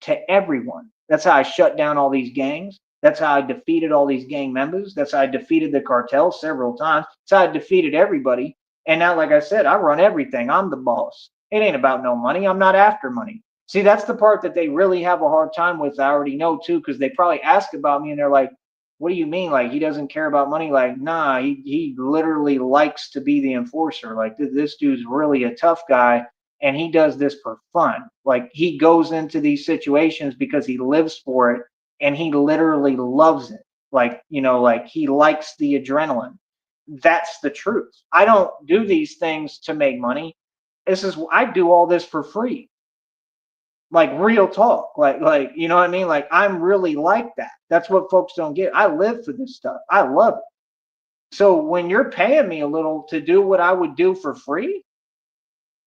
to everyone. That's how I shut down all these gangs. That's how I defeated all these gang members. That's how I defeated the cartel several times. That's how I defeated everybody. And now, like I said, I run everything. I'm the boss. It ain't about no money. I'm not after money. See, that's the part that they really have a hard time with. I already know, too, because they probably ask about me and they're like, what do you mean? Like, he doesn't care about money? Like, nah, he literally likes to be the enforcer. Like, this dude's really a tough guy, and he does this for fun. Like, he goes into these situations because he lives for it, and he literally loves it. Like, like he likes the adrenaline. That's the truth. I don't do these things to make money. I do all this for free. Like real talk. Like, you know what I mean? Like I'm really like that. That's what folks don't get. I live for this stuff. I love it. So when you're paying me a little to do what I would do for free,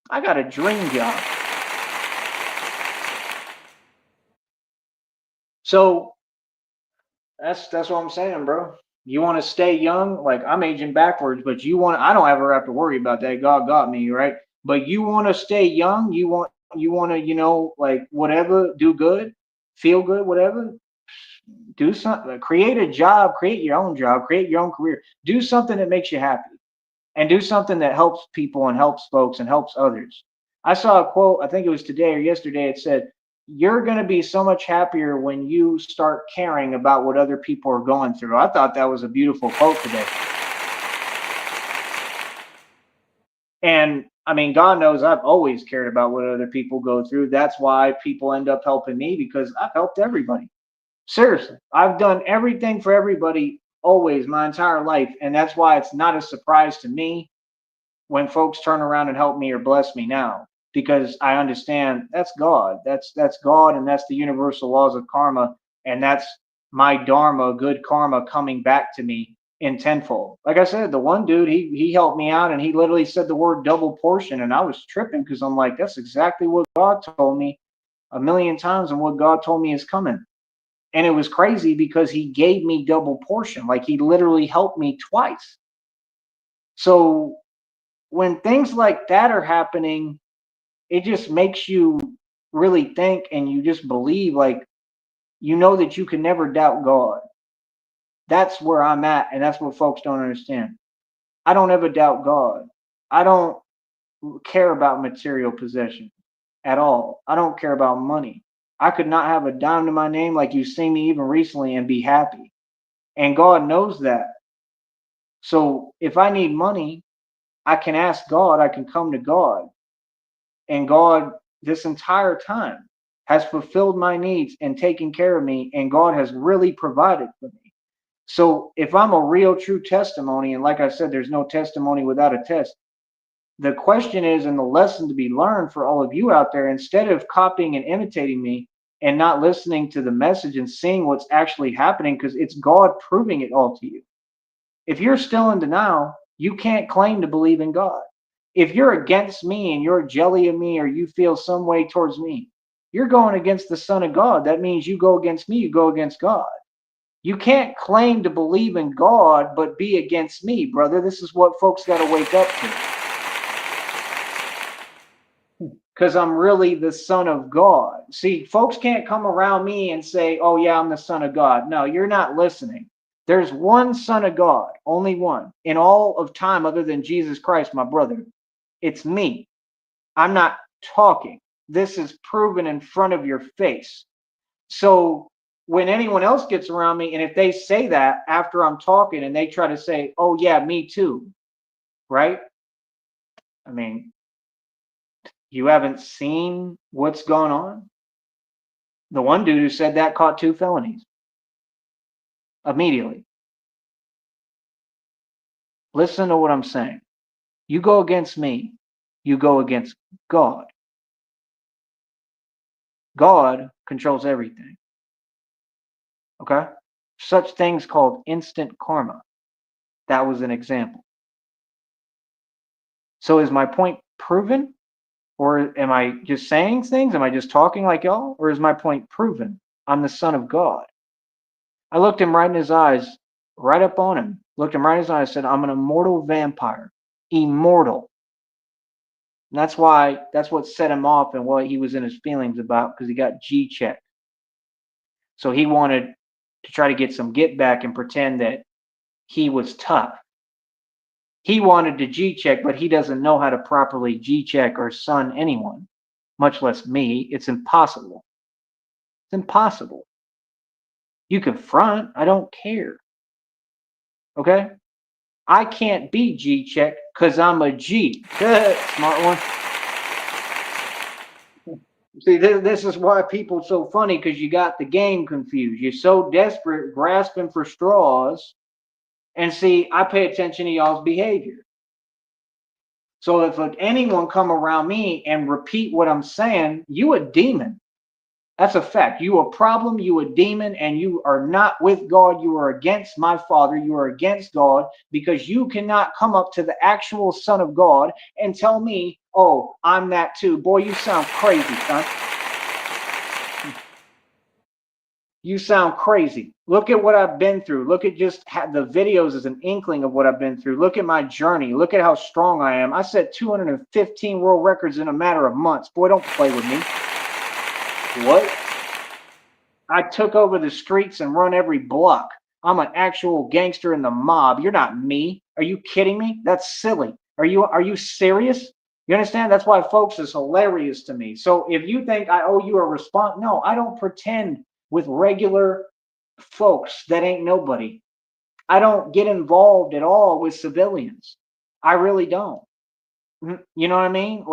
I got a dream job. So that's what I'm saying, bro. You want to stay young? Like I'm aging backwards, but I don't ever have to worry about that. God got me, right? But you want to stay young, you want to, like whatever, do good, feel good, whatever. Do something, create a job, create your own job, create your own career. Do something that makes you happy, and do something that helps people and helps folks and helps others. I saw a quote, I think it was today or yesterday. It said, "You're going to be so much happier when you start caring about what other people are going through." I thought that was a beautiful quote today. And I mean, God knows I've always cared about what other people go through. That's why people end up helping me, because I've helped everybody. Seriously, I've done everything for everybody always my entire life. And that's why it's not a surprise to me when folks turn around and help me or bless me now, because I understand that's God. That's God, and that's the universal laws of karma, and that's my dharma, good karma, coming back to me in tenfold. Like I said, the one dude, he helped me out, and he literally said the word double portion, and I was tripping because I'm like, that's exactly what God told me a million times, and what God told me is coming. And it was crazy because he gave me double portion, like he literally helped me twice. So when things like that are happening, it just makes you really think, and you just believe, like, that you can never doubt God. That's where I'm at, and that's what folks don't understand. I don't ever doubt God. I don't care about material possession at all. I don't care about money. I could not have a dime to my name, like you see me even recently, and be happy. And God knows that. So if I need money, I can ask God, I can come to God. And God, this entire time, has fulfilled my needs and taken care of me, and God has really provided for me. So if I'm a real, true testimony, and like I said, there's no testimony without a test. The question is, and the lesson to be learned for all of you out there, instead of copying and imitating me and not listening to the message and seeing what's actually happening, because it's God proving it all to you. If you're still in denial, you can't claim to believe in God. If you're against me and you're jelly of me, or you feel some way towards me, you're going against the Son of God. That means you go against me, you go against God. You can't claim to believe in God but be against me, brother. This is what folks got to wake up to. Because I'm really the Son of God. See, folks can't come around me and say, oh, yeah, I'm the Son of God. No, you're not listening. There's one Son of God, only one, in all of time other than Jesus Christ, my brother. It's me. I'm not talking. This is proven in front of your face. So when anyone else gets around me, and if they say that after I'm talking and they try to say, oh, yeah, me too, right? I mean, you haven't seen what's going on? The one dude who said that caught 2 felonies immediately. Listen to what I'm saying. You go against me, you go against God. God controls everything. Okay? Such things called instant karma. That was an example. So is my point proven? Or am I just saying things? Am I just talking like y'all? Or is my point proven? I'm the Son of God. I looked him right in his eyes, right up on him, looked him right in his eyes, said, I'm an immortal vampire. Immortal. And that's what set him off and what he was in his feelings about, because he got G-checked. So he wanted to try to get some get back and pretend that he was tough. He wanted to G-check, but he doesn't know how to properly G-check or sun anyone, much less me. It's impossible. It's impossible. You can front. I don't care. Okay? I can't be G-checked because I'm a G. Smart one. See, this is why people so funny, because you got the game confused. You're so desperate, grasping for straws. And see, I pay attention to y'all's behavior. So if like, anyone come around me and repeat what I'm saying, you a demon. That's a fact. You a problem, you a demon, and you are not with God. You are against my Father. You are against God, because you cannot come up to the actual Son of God and tell me, oh, I'm that too. Boy, you sound crazy, son. You sound crazy. Look at what I've been through. Look at just the videos as an inkling of what I've been through. Look at my journey. Look at how strong I am. I set 215 world records in a matter of months. Boy, don't play with me. What? I took over the streets and run every block. I'm an actual gangster in the mob. You're not me. Are you kidding me? That's silly. Are you serious? You understand? That's why folks is hilarious to me. So if you think I owe you a response, no, I don't pretend with regular folks that ain't nobody. I don't get involved at all with civilians. I really don't. You know what I mean?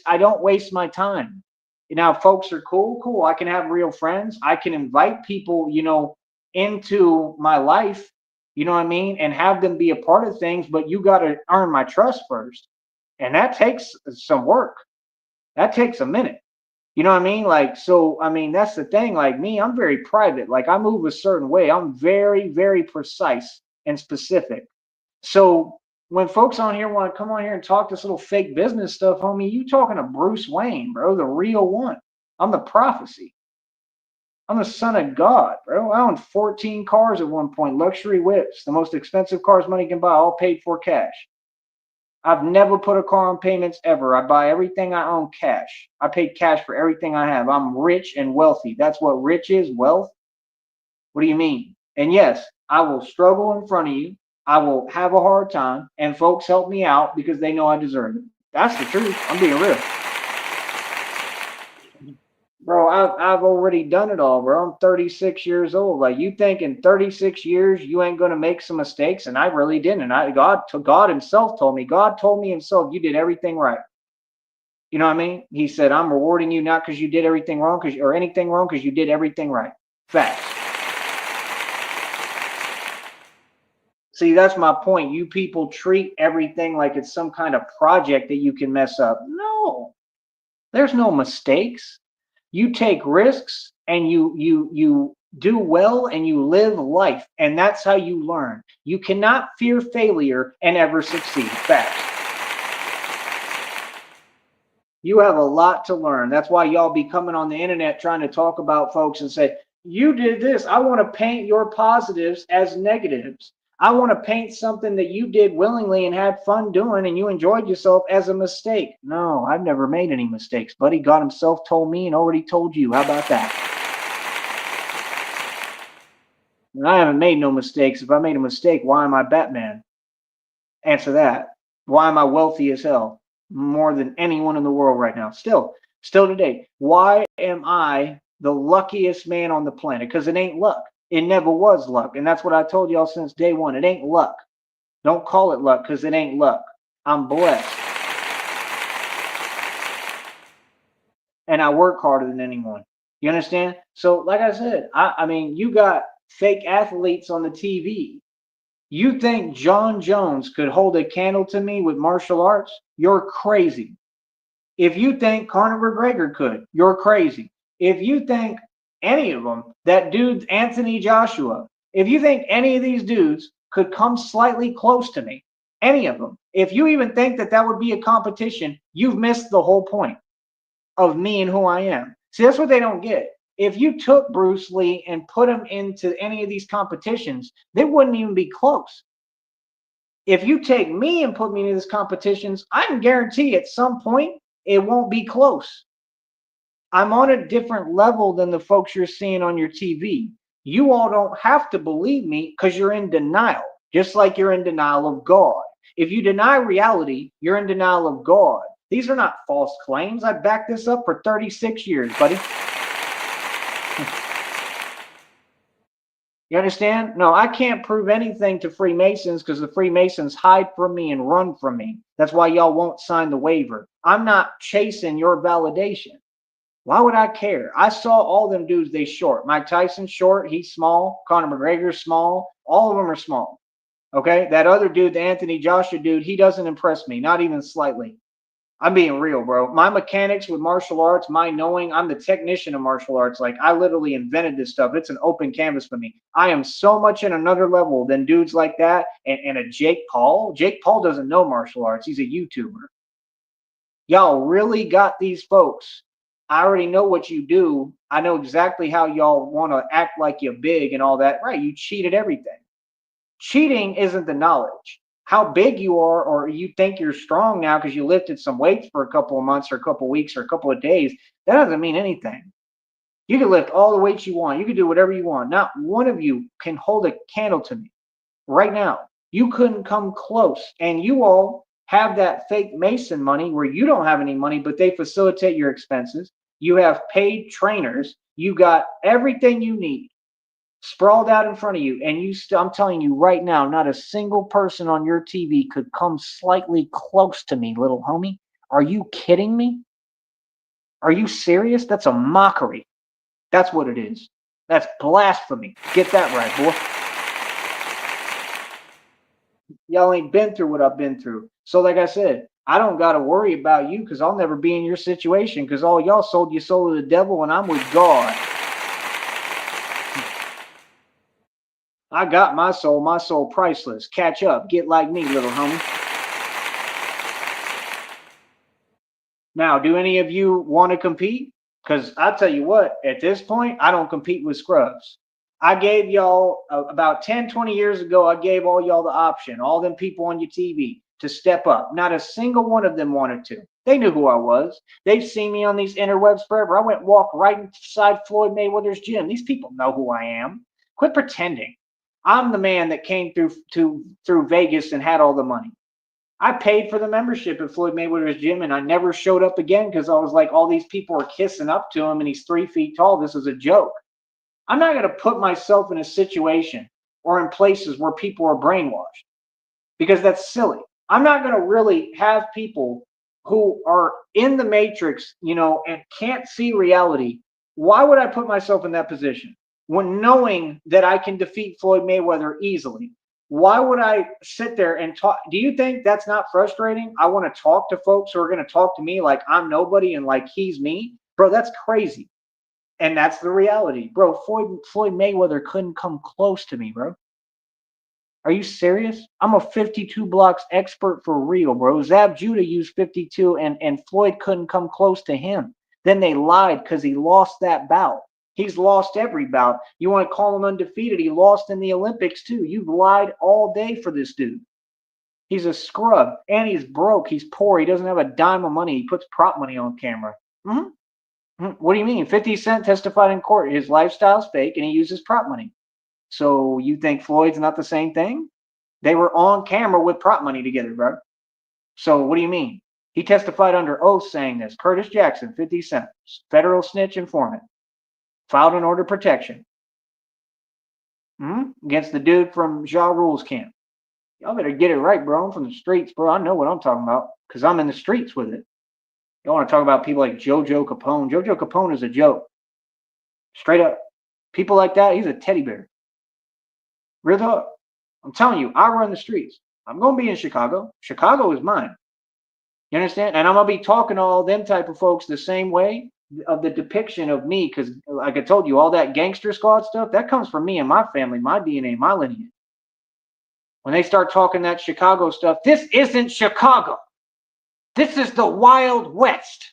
I don't waste my time. Now, folks are cool, cool. I can have real friends. I can invite people, into my life, you know what I mean, and have them be a part of things, but you got to earn my trust first. And that takes some work. That takes a minute. You know what I mean? That's the thing. Like me, I'm very private. Like I move a certain way. I'm very, very precise and specific. So when folks on here want to come on here and talk this little fake business stuff, homie, you talking to Bruce Wayne, bro, the real one. I'm the prophecy. I'm the son of God, bro. I owned 14 cars at one point, luxury whips, the most expensive cars money can buy, all paid for cash. I've never put a car on payments ever. I buy everything I own cash. I pay cash for everything I have. I'm rich and wealthy. That's what rich is, wealth. What do you mean? And yes, I will struggle in front of you. I will have a hard time, and folks help me out because they know I deserve it. That's the truth. I'm being real. Bro, I've already done it all, bro. I'm 36 years old. Like you think in 36 years you ain't gonna make some mistakes, and I really didn't. And God Himself told me. God told me Himself, you did everything right. You know what I mean? He said, I'm rewarding you not because you did everything wrong, or anything wrong, because you did everything right. Facts. See, that's my point. You people treat everything like it's some kind of project that you can mess up. No, there's no mistakes. You take risks and you do well and you live life, and that's how you learn. You cannot fear failure and ever succeed. Facts. You have a lot to learn. That's why y'all be coming on the internet trying to talk about folks and say, you did this. I want to paint your positives as negatives. I want to paint something that you did willingly and had fun doing and you enjoyed yourself as a mistake. No, I've never made any mistakes, buddy. God Himself told me and already told you. How about that? And I haven't made no mistakes. If I made a mistake, why am I Batman? Answer that. Why am I wealthy as hell? More than anyone in the world right now. Still today. Why am I the luckiest man on the planet? Because it ain't luck. It never was luck. And that's what I told y'all since day one. It ain't luck. Don't call it luck, because it ain't luck. I'm blessed. And I work harder than anyone. You understand? So, like I said, I mean, you got fake athletes on the TV. You think John Jones could hold a candle to me with martial arts? You're crazy. If you think Conor McGregor could, you're crazy. If you think any of them, that dude Anthony Joshua, if you think any of these dudes could come slightly close to me, any of them, if you even think that that would be a competition, you've missed the whole point of me and who I am. See, that's what they don't get. If you took Bruce Lee and put him into any of these competitions, they wouldn't even be close. If you take me and put me into these competitions, I can guarantee at some point it won't be close. I'm on a different level than the folks you're seeing on your TV. You all don't have to believe me because you're in denial, just like you're in denial of God. If you deny reality, you're in denial of God. These are not false claims. I backed this up for 36 years, buddy. You understand? No, I can't prove anything to Freemasons because the Freemasons hide from me and run from me. That's why y'all won't sign the waiver. I'm not chasing your validation. Why would I care? I saw all them dudes they short. Mike Tyson's short. He's small. Conor McGregor's small. All of them are small. Okay? That other dude, the Anthony Joshua dude, he doesn't impress me. Not even slightly. I'm being real, bro. My mechanics with martial arts, my knowing, I'm the technician of martial arts. Like, I literally invented this stuff. It's an open canvas for me. I am so much in another level than dudes like that and a Jake Paul. Jake Paul doesn't know martial arts. He's a YouTuber. Y'all really got these folks. I already know what you do. I know exactly how y'all want to act like you're big and all that. Right. You cheated everything. Cheating isn't the knowledge. How big you are, or you think you're strong now because you lifted some weights for a couple of months or a couple of weeks or a couple of days, that doesn't mean anything. You can lift all the weights you want. You can do whatever you want. Not one of you can hold a candle to me right now. You couldn't come close. And you all have that fake Mason money where you don't have any money, but they facilitate your expenses. You have paid trainers. You got everything you need sprawled out in front of you, and I'm telling you right now, not a single person on your TV could come slightly close to me, little homie. Are you kidding me? Are you serious? That's a mockery. That's what it is. That's blasphemy. Get that right, boy. Y'all ain't been through what I've been through. So like I said, I don't got to worry about you because I'll never be in your situation because all y'all sold your soul to the devil and I'm with God. I got my soul priceless. Catch up. Get like me, little homie. Now, do any of you want to compete? Because I tell you what, at this point, I don't compete with scrubs. I gave y'all about 10, 20 years ago, I gave all y'all the option, all them people on your TV, to step up. Not a single one of them wanted to. They knew who I was. They've seen me on these interwebs forever. I went and walked right inside Floyd Mayweather's gym. These people know who I am. Quit pretending. I'm the man that came through Vegas and had all the money. I paid for the membership at Floyd Mayweather's gym, and I never showed up again because I was like, all these people are kissing up to him, and he's 3 feet tall. This is a joke. I'm not going to put myself in a situation or in places where people are brainwashed because that's silly. I'm not going to really have people who are in the matrix, and can't see reality. Why would I put myself in that position when knowing that I can defeat Floyd Mayweather easily? Why would I sit there and talk? Do you think that's not frustrating? I want to talk to folks who are going to talk to me like I'm nobody and like he's me. Bro, that's crazy. And that's the reality. Bro, Floyd Mayweather couldn't come close to me, bro. Are you serious? I'm a 52 blocks expert for real, bro. Zab Judah used 52 and Floyd couldn't come close to him. Then they lied because he lost that bout. He's lost every bout. You want to call him undefeated? He lost in the Olympics too. You've lied all day for this dude. He's a scrub and he's broke. He's poor. He doesn't have a dime of money. He puts prop money on camera. What do you mean? 50 Cent testified in court. His lifestyle's fake and he uses prop money. So you think Floyd's not the same thing? They were on camera with prop money together, bro. So what do you mean? He testified under oath saying this. Curtis Jackson, 50 Cent, federal snitch informant, filed an order of protection against the dude from Ja Rule's camp. Y'all better get it right, bro. I'm from the streets, bro. I know what I'm talking about because I'm in the streets with it. You want to talk about people like JoJo Capone. JoJo Capone is a joke. Straight up. People like that, he's a teddy bear. Real talk. I'm telling you, I run the streets. I'm going to be in Chicago. Chicago is mine. You understand? And I'm going to be talking to all them type of folks the same way of the depiction of me because, like I told you, all that gangster squad stuff, that comes from me and my family, my DNA, my lineage. When they start talking that Chicago stuff, this isn't Chicago. This is the Wild West.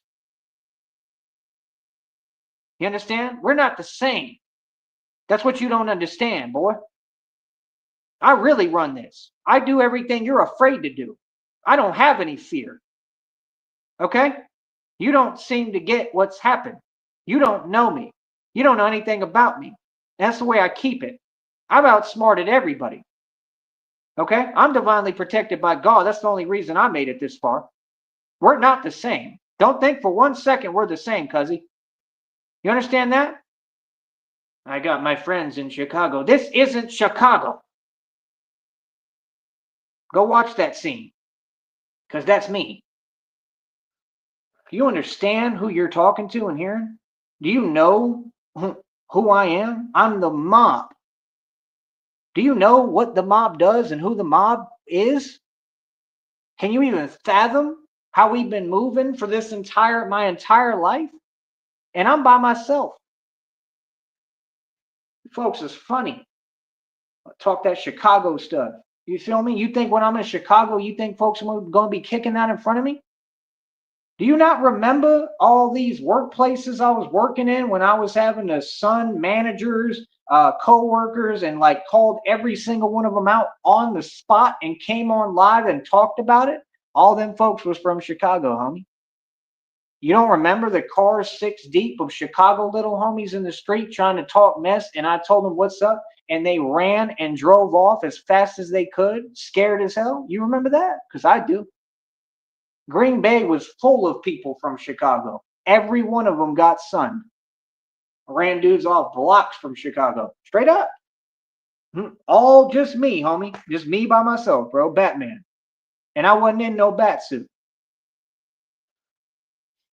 You understand? We're not the same. That's what you don't understand, boy. I really run this. I do everything you're afraid to do. I don't have any fear. Okay? You don't seem to get what's happened. You don't know me. You don't know anything about me. That's the way I keep it. I've outsmarted everybody. Okay? I'm divinely protected by God. That's the only reason I made it this far. We're not the same. Don't think for 1 second we're the same, cuzzy. You understand that? I got my friends in Chicago. This isn't Chicago. Go watch that scene, because that's me. Do you understand who you're talking to and hearing? Do you know who I am? I'm the mob. Do you know what the mob does and who the mob is? Can you even fathom how we've been moving for my entire life? And I'm by myself. Folks, it's funny. I talk that Chicago stuff. You feel me? You think when I'm in Chicago, you think folks are going to be kicking that in front of me? Do you not remember all these workplaces I was working in when I was having to sun managers, co-workers, and like called every single one of them out on the spot and came on live and talked about it? All them folks was from Chicago, homie. You don't remember the cars 6 deep of Chicago little homies in the street trying to talk mess, and I told them what's up, and they ran and drove off as fast as they could, scared as hell? You remember that? Because I do. Green Bay was full of people from Chicago. Every one of them got sunned. Ran dudes off blocks from Chicago. Straight up. All just me, homie. Just me by myself, bro. Batman. And I wasn't in no bat suit.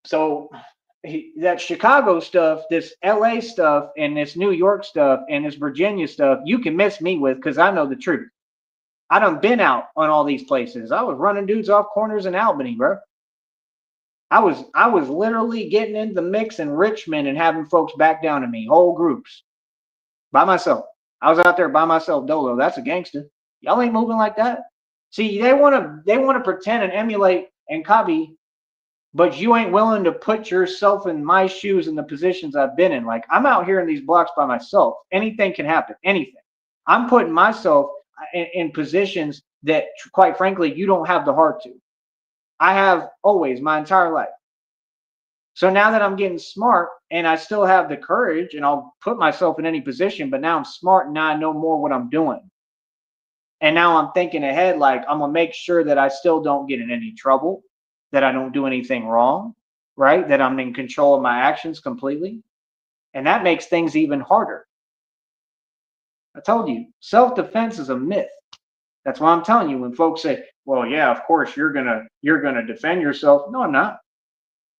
So that Chicago stuff, this LA stuff, and this New York stuff, and this Virginia stuff, you can miss me with because I know the truth. I done been out on all these places. I was running dudes off corners in Albany, bro. I was literally getting into the mix in Richmond and having folks back down to me, whole groups, by myself. I was out there by myself, dolo. That's a gangster. Y'all ain't moving like that. See, they want to pretend and emulate and copy, but you ain't willing to put yourself in my shoes in the positions I've been in. Like, I'm out here in these blocks by myself. Anything can happen. Anything. I'm putting myself in positions that, quite frankly, you don't have the heart to. I have always, my entire life. So now that I'm getting smart and I still have the courage and I'll put myself in any position, but now I'm smart and now I know more what I'm doing. And now I'm thinking ahead, like I'm going to make sure that I still don't get in any trouble, that I don't do anything wrong, right? That I'm in control of my actions completely. And that makes things even harder. I told you, self-defense is a myth. That's why I'm telling you when folks say, well, yeah, of course you're going to defend yourself. No, I'm not.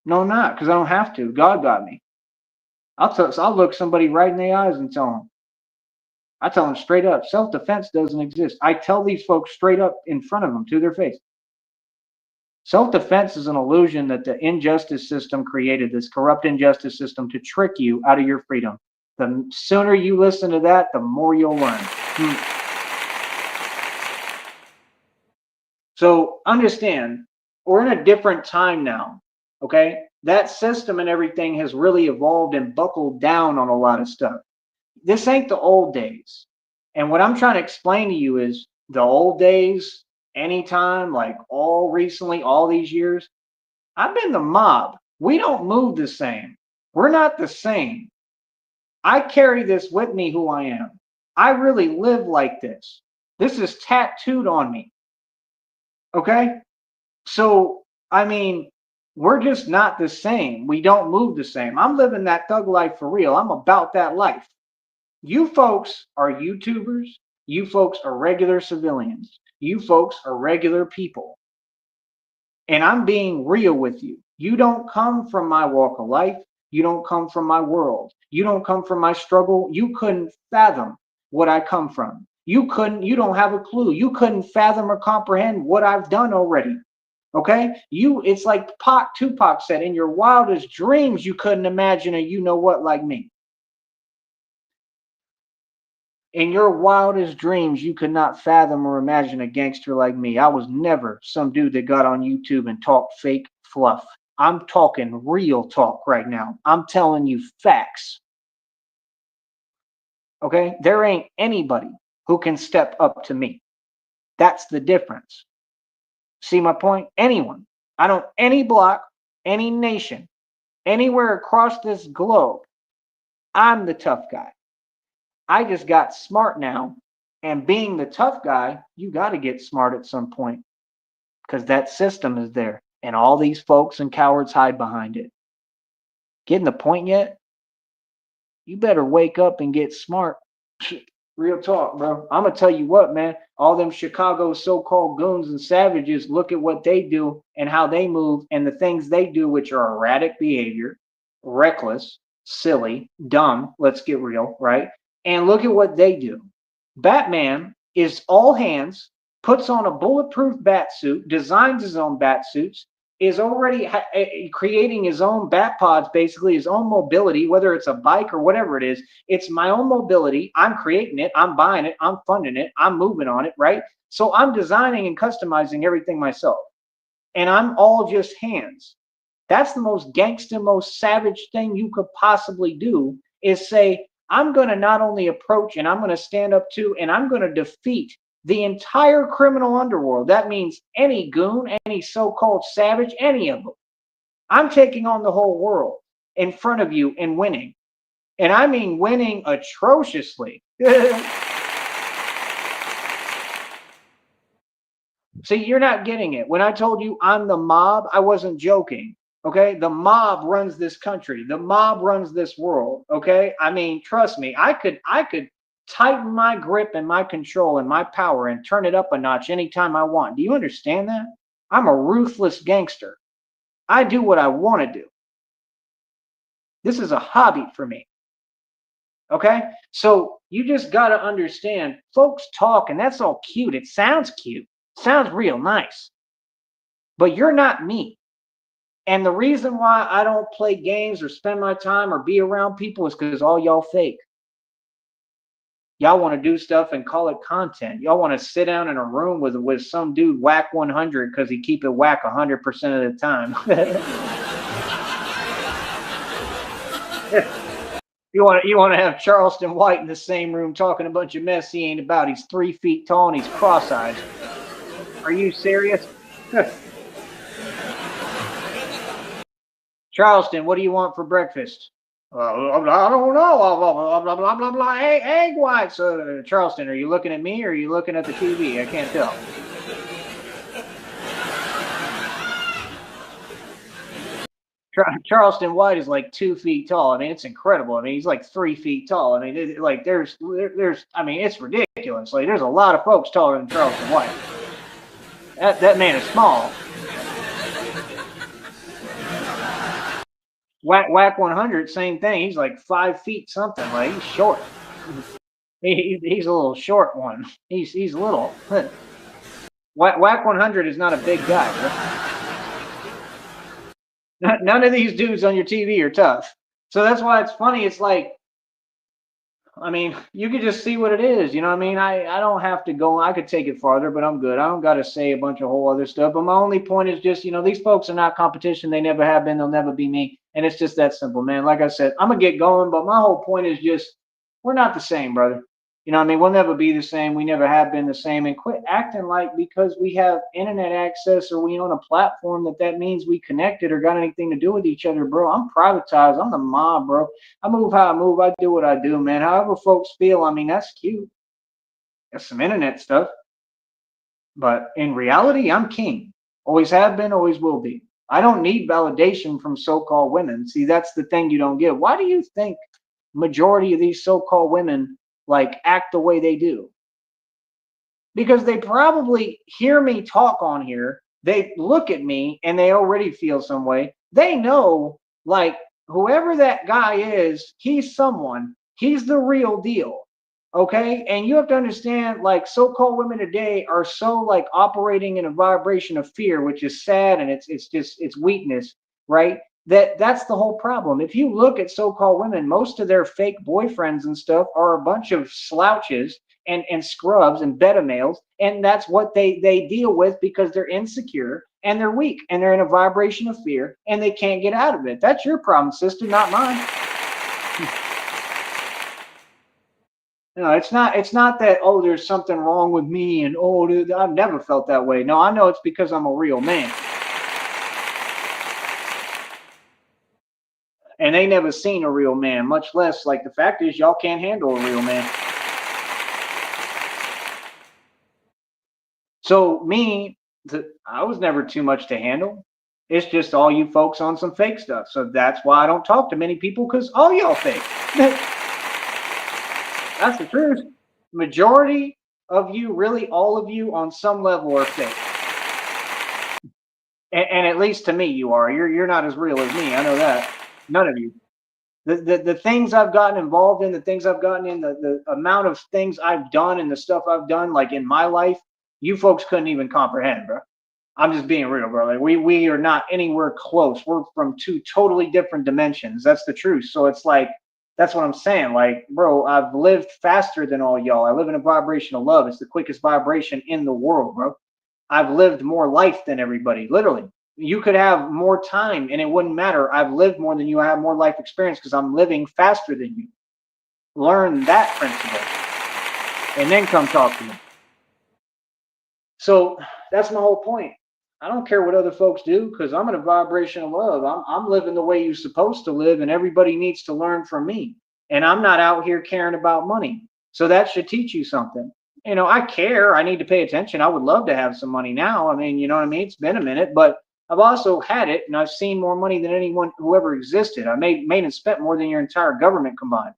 No, I'm not, because I don't have to. God got me. I'll look somebody right in the eyes and tell them. I tell them straight up, self-defense doesn't exist. I tell these folks straight up in front of them to their face. Self-defense is an illusion that the injustice system created, this corrupt injustice system, to trick you out of your freedom. The sooner you listen to that, the more you'll learn. So understand, we're in a different time now, okay? That system and everything has really evolved and buckled down on a lot of stuff. This ain't the old days. And what I'm trying to explain to you is the old days, anytime, like all recently, all these years, I've been the mob. We don't move the same. We're not the same. I carry this with me, who I am. I really live like this. This is tattooed on me. Okay? So, I mean, we're just not the same. We don't move the same. I'm living that thug life for real. I'm about that life. You folks are YouTubers. You folks are regular civilians. You folks are regular people. And I'm being real with you. You don't come from my walk of life. You don't come from my world. You don't come from my struggle. You couldn't fathom what I come from. You don't have a clue. You couldn't fathom or comprehend what I've done already. Okay? It's like Tupac said, in your wildest dreams, you couldn't imagine a you know what like me. In your wildest dreams, you could not fathom or imagine a gangster like me. I was never some dude that got on YouTube and talked fake fluff. I'm talking real talk right now. I'm telling you facts. Okay? There ain't anybody who can step up to me. That's the difference. See my point? Anyone. Any block, any nation, anywhere across this globe, I'm the tough guy. I just got smart now. And being the tough guy, you got to get smart at some point because that system is there. And all these folks and cowards hide behind it. Getting the point yet? You better wake up and get smart. Real talk, bro. I'm gonna tell you what, man. All them Chicago so-called goons and savages, look at what they do and how they move and the things they do, which are erratic behavior, reckless, silly, dumb. Let's get real, right? And look at what they do. Batman is all hands, puts on a bulletproof bat suit, designs his own bat suits, is already creating his own bat pods, basically his own mobility, whether it's a bike or whatever it is. It's my own mobility. I'm creating it. I'm buying it. I'm funding it. I'm moving on it, right? So I'm designing and customizing everything myself. And I'm all just hands. That's the most gangster, most savage thing you could possibly do is say, I'm going to not only approach and I'm going to stand up to and I'm going to defeat the entire criminal underworld. That means any goon, any so-called savage, any of them. I'm taking on the whole world in front of you and winning. And I mean winning atrociously. See, you're not getting it. When I told you I'm the mob, I wasn't joking. Okay, the mob runs this country. The mob runs this world. Okay, I mean, trust me, I could tighten my grip and my control and my power and turn it up a notch anytime I want. Do you understand that? I'm a ruthless gangster. I do what I want to do. This is a hobby for me. Okay, so you just got to understand, folks talk, and that's all cute. It sounds cute, sounds real nice, but you're not me. And the reason why I don't play games or spend my time or be around people is because all y'all fake. Y'all want to do stuff and call it content. Y'all want to sit down in a room with some dude whack 100 because he keep it whack 100% of the time. You want to have Charleston White in the same room talking a bunch of mess he ain't about. He's 3 feet tall and he's cross-eyed. Are you serious? Charleston, what do you want for breakfast? I don't know. Blah, blah, blah, blah. Egg whites. Charleston, are you looking at me or are you looking at the TV? I can't tell. Charleston White is like 2 feet tall. I mean, it's incredible. I mean, he's like 3 feet tall. I mean, I mean, it's ridiculous. Like, there's a lot of folks taller than Charleston White. That man is small. Whack 100, same thing. He's like 5 feet something. Like, he's short. He's a little short one. He's little. Whack 100 is not a big guy. Right? None of these dudes on your TV are tough. So that's why it's funny. It's like, I mean, you could just see what it is. You know what I mean? I don't have to go. I could take it farther, but I'm good. I don't got to say a bunch of whole other stuff. But my only point is just, these folks are not competition. They never have been. They'll never be me. And it's just that simple, man. Like I said, I'm going to get going. But my whole point is just, we're not the same, brother. You know what I mean? We'll never be the same. We never have been the same. And quit acting like because we have internet access or we own a platform that means we connected or got anything to do with each other, bro. I'm privatized. I'm the mob, bro. I move how I move. I do what I do, man. However folks feel, I mean, that's cute. That's some internet stuff. But in reality, I'm king. Always have been, always will be. I don't need validation from so-called women. See, that's the thing you don't get. Why do you think majority of these so-called women like act the way they do? Because they probably hear me talk on here, they look at me and they already feel some way. They know, like, whoever that guy is, he's someone. He's the real deal. Okay? And you have to understand, like, so-called women today are so like operating in a vibration of fear, which is sad, and it's weakness, right? That's the whole problem. If you look at so-called women, most of their fake boyfriends and stuff are a bunch of slouches and scrubs and beta males, and that's what they deal with because they're insecure and they're weak and they're in a vibration of fear and they can't get out of it. That's your problem, sister, not mine. No, it's not that, oh, there's something wrong with me and, oh, dude, I've never felt that way. No, I know it's because I'm a real man. And they never seen a real man, much less, like, the fact is y'all can't handle a real man. So I was never too much to handle. It's just all you folks on some fake stuff. So that's why I don't talk to many people, because all y'all fake. That's the truth. Majority of you, really all of you, on some level are fake. And at least to me, you are. You're not as real as me. I know that. None of you. The things I've gotten involved in, the things I've gotten in, the amount of things I've done and the stuff I've done, like in my life, you folks couldn't even comprehend, bro. I'm just being real, bro. Like we are not anywhere close. We're from two totally different dimensions. That's the truth. So it's like that's what I'm saying. Like, bro, I've lived faster than all y'all. I live in a vibration of love. It's the quickest vibration in the world, bro. I've lived more life than everybody, literally. You could have more time and it wouldn't matter. I've lived more than you. I have more life experience because I'm living faster than you. Learn that principle and then come talk to me. So that's my whole point. I don't care what other folks do because I'm in a vibration of love. I'm living the way you're supposed to live, and everybody needs to learn from me. And I'm not out here caring about money. So that should teach you something. You know, I care. I need to pay attention. I would love to have some money now. I mean, you know what I mean? It's been a minute, but I've also had it, and I've seen more money than anyone who ever existed. I made and spent more than your entire government combined.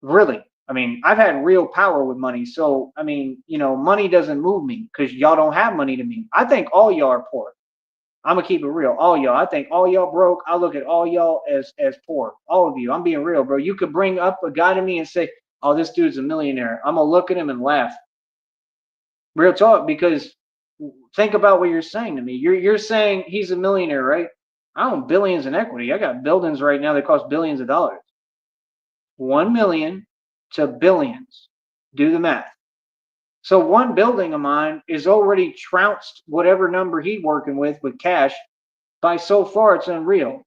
Really. I mean, I've had real power with money. So, I mean, you know, money doesn't move me because y'all don't have money to me. I think all y'all are poor. I'm gonna keep it real. All y'all. I think all y'all broke. I look at all y'all as poor. All of you. I'm being real, bro. You could bring up a guy to me and say, "Oh, this dude's a millionaire." I'm gonna look at him and laugh. Real talk, because think about what you're saying to me. You're saying he's a millionaire, right? I own billions in equity. I got buildings right now that cost billions of dollars. 1 million to billions. Do the math. So one building of mine is already trounced whatever number he's working with cash by so far it's unreal.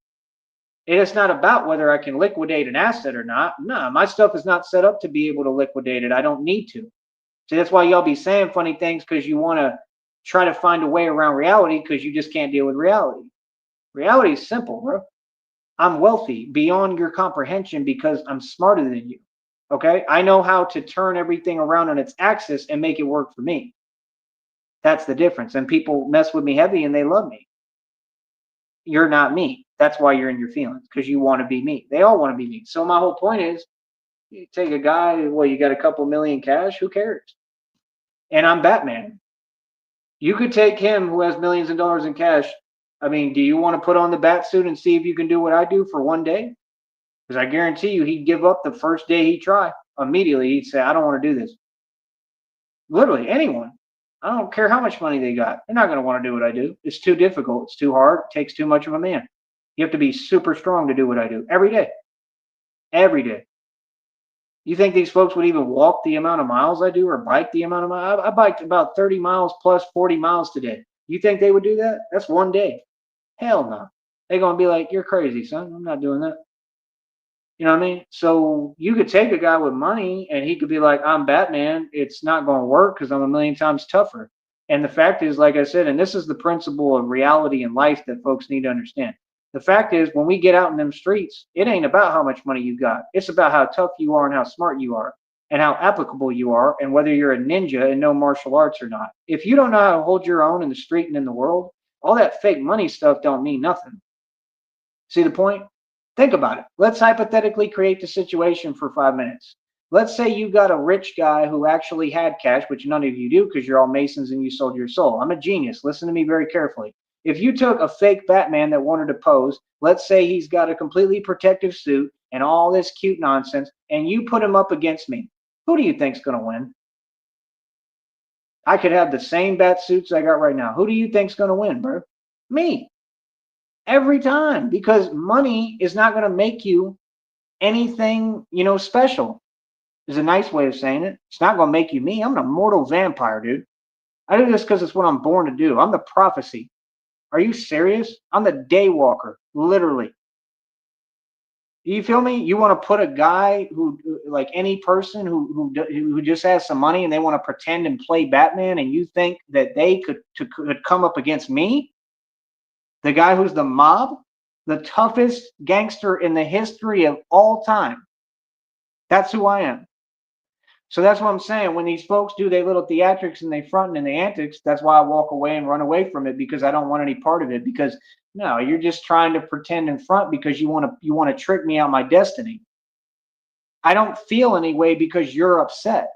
It's not about whether I can liquidate an asset or not. No, my stuff is not set up to be able to liquidate it. I don't need to. See, that's why y'all be saying funny things because you want to try to find a way around reality because you just can't deal with reality. Reality is simple, bro. I'm wealthy beyond your comprehension because I'm smarter than you. Okay. I know how to turn everything around on its axis and make it work for me. That's the difference. And people mess with me heavy and they love me. You're not me. That's why you're in your feelings because you want to be me. They all want to be me. So my whole point is you take a guy, well, you got a couple million cash, who cares? And I'm Batman. You could take him who has millions of dollars in cash. I mean, do you want to put on the bat suit and see if you can do what I do for one day? Because I guarantee you he'd give up the first day he'd try. Immediately he'd say, I don't want to do this. Literally anyone. I don't care how much money they got. They're not going to want to do what I do. It's too difficult. It's too hard. It takes too much of a man. You have to be super strong to do what I do every day. Every day. You think these folks would even walk the amount of miles I do or bike the amount of miles? I biked about 30 miles plus 40 miles today. You think they would do that? That's one day. Hell no. They're going to be like, you're crazy, son. I'm not doing that. You know what I mean? So you could take a guy with money and he could be like, I'm Batman. It's not going to work because I'm a million times tougher. And the fact is, like I said, and this is the principle of reality in life that folks need to understand. The fact is, when we get out in them streets, it ain't about how much money you got. It's about how tough you are and how smart you are and how applicable you are and whether you're a ninja and know martial arts or not. If you don't know how to hold your own in the street and in the world, all that fake money stuff don't mean nothing. See the point? Think about it. Let's hypothetically create the situation for 5 minutes. Let's say you got a rich guy who actually had cash, which none of you do because you're all Masons and you sold your soul. I'm a genius. Listen to me very carefully. If you took a fake Batman that wanted to pose, let's say he's got a completely protective suit and all this cute nonsense, and you put him up against me, who do you think's going to win? I could have the same bat suits I got right now. Who do you think's going to win, bro? Me. Every time, because money is not going to make you anything, you know, special. Is a nice way of saying it. It's not going to make you me. I'm an immortal vampire, dude. I do this because it's what I'm born to do. I'm the prophecy. Are you serious? I'm the daywalker, literally. You feel me? You want to put a guy who, like any person who just has some money and they want to pretend and play Batman, and you think that they could come up against me, the guy who's the mob, the toughest gangster in the history of all time. That's who I am. So that's what I'm saying. When these folks do their little theatrics and they front and the antics, that's why I walk away and run away from it because I don't want any part of it. Because no, you're just trying to pretend and front because you want to trick me out my destiny. I don't feel any way because you're upset.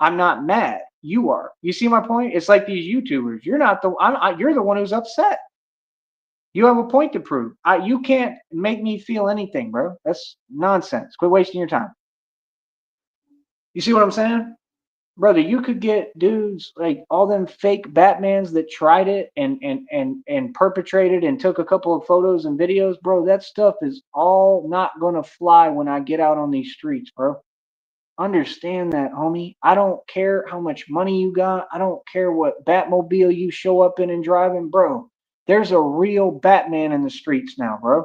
I'm not mad. You are. You see my point? It's like these YouTubers. You're not the. You're the one who's upset. You have a point to prove. You can't make me feel anything, bro. That's nonsense. Quit wasting your time. You see what I'm saying? Brother, you could get dudes like all them fake Batmans that tried it and perpetrated and took a couple of photos and videos, bro. That stuff is all not gonna fly when I get out on these streets, bro. Understand that, homie. I don't care how much money you got. I don't care what Batmobile you show up in and driving, bro. There's a real Batman in the streets now, bro.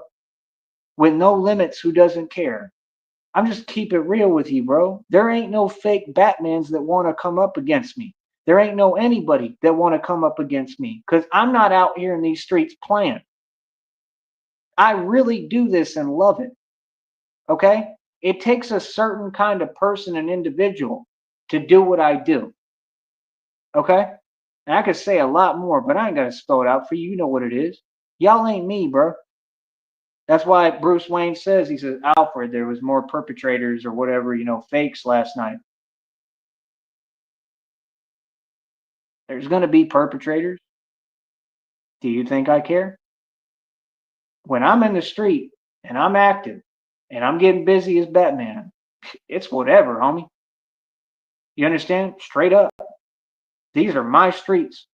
With no limits, who doesn't care? I'm just keep it real with you, bro. There ain't no fake Batmans that want to come up against me. There ain't no anybody that want to come up against me because I'm not out here in these streets playing. I really do this and love it. Okay? It takes a certain kind of person and individual to do what I do. Okay? And I could say a lot more, but I ain't got to spell it out for you. You know what it is. Y'all ain't me, bro. That's why Bruce Wayne says, he says, Alfred, there was more perpetrators or whatever, fakes last night. There's going to be perpetrators. Do you think I care? When I'm in the street and I'm active and I'm getting busy as Batman, it's whatever, homie. You understand? Straight up. These are my streets.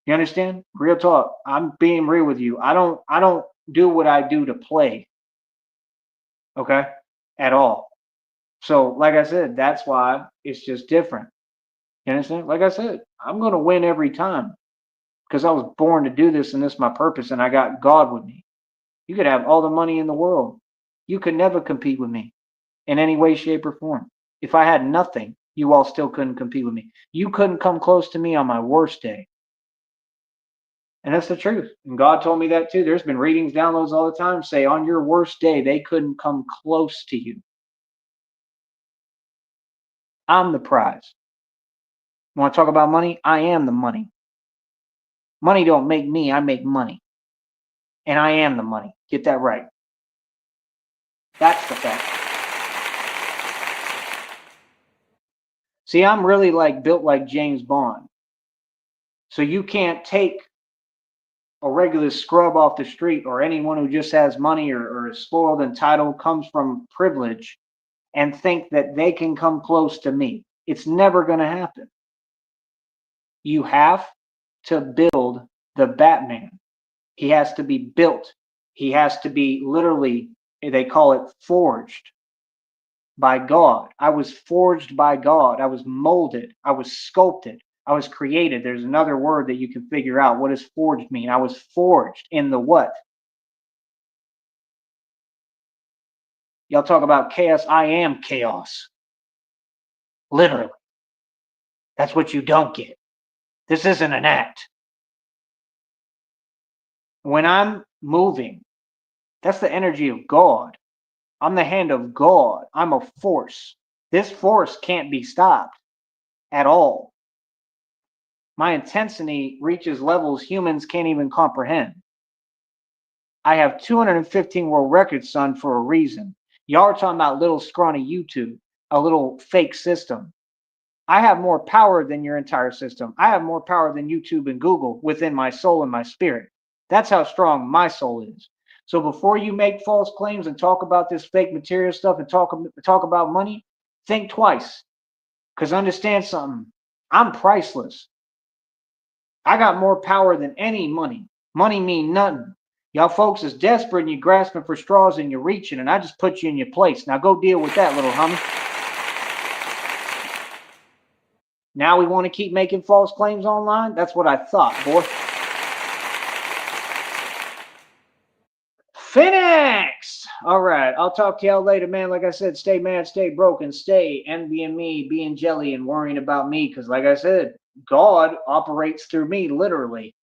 You understand? Real talk. I'm being real with you. I don't do what I do to play. Okay? At all. So, like I said, that's why it's just different. You understand? Like I said, I'm going to win every time because I was born to do this and this is my purpose and I got God with me. You could have all the money in the world. You could never compete with me in any way, shape, or form. If I had nothing, you all still couldn't compete with me. You couldn't come close to me on my worst day. And that's the truth. And God told me that too. There's been readings, downloads all the time say on your worst day, they couldn't come close to you. I'm the prize. Want to talk about money? I am the money. Money don't make me, I make money. And I am the money. Get that right. That's the fact. See, I'm really built like James Bond. So you can't take a regular scrub off the street or anyone who just has money or is spoiled and entitled, comes from privilege, and think that they can come close to me. It's never going to happen. You have to build the Batman. He has to be built. He has to be literally, they call it forged by God. I was forged by God. I was molded. I was sculpted. I was created. There's another word that you can figure out. What does forged mean? I was forged in the what? Y'all talk about chaos. I am chaos. Literally. That's what you don't get. This isn't an act. When I'm moving, that's the energy of God. I'm the hand of God. I'm a force. This force can't be stopped at all. My intensity reaches levels humans can't even comprehend. I have 215 world records, son, for a reason. Y'all are talking about little scrawny YouTube, a little fake system. I have more power than your entire system. I have more power than YouTube and Google within my soul and my spirit. That's how strong my soul is. So before you make false claims and talk about this fake material stuff and talk about money, think twice. Because understand something. I'm priceless. I got more power than any money. Money mean nothing. Y'all folks is desperate and you grasping for straws and you're reaching, and I just put you in your place. Now go deal with that, little homie. Now we want to keep making false claims online? That's what I thought, boy. Phoenix! All right, I'll talk to y'all later, man. Like I said, stay mad, stay broken, stay envying me, being jelly, and worrying about me. Because like I said, God operates through me, literally.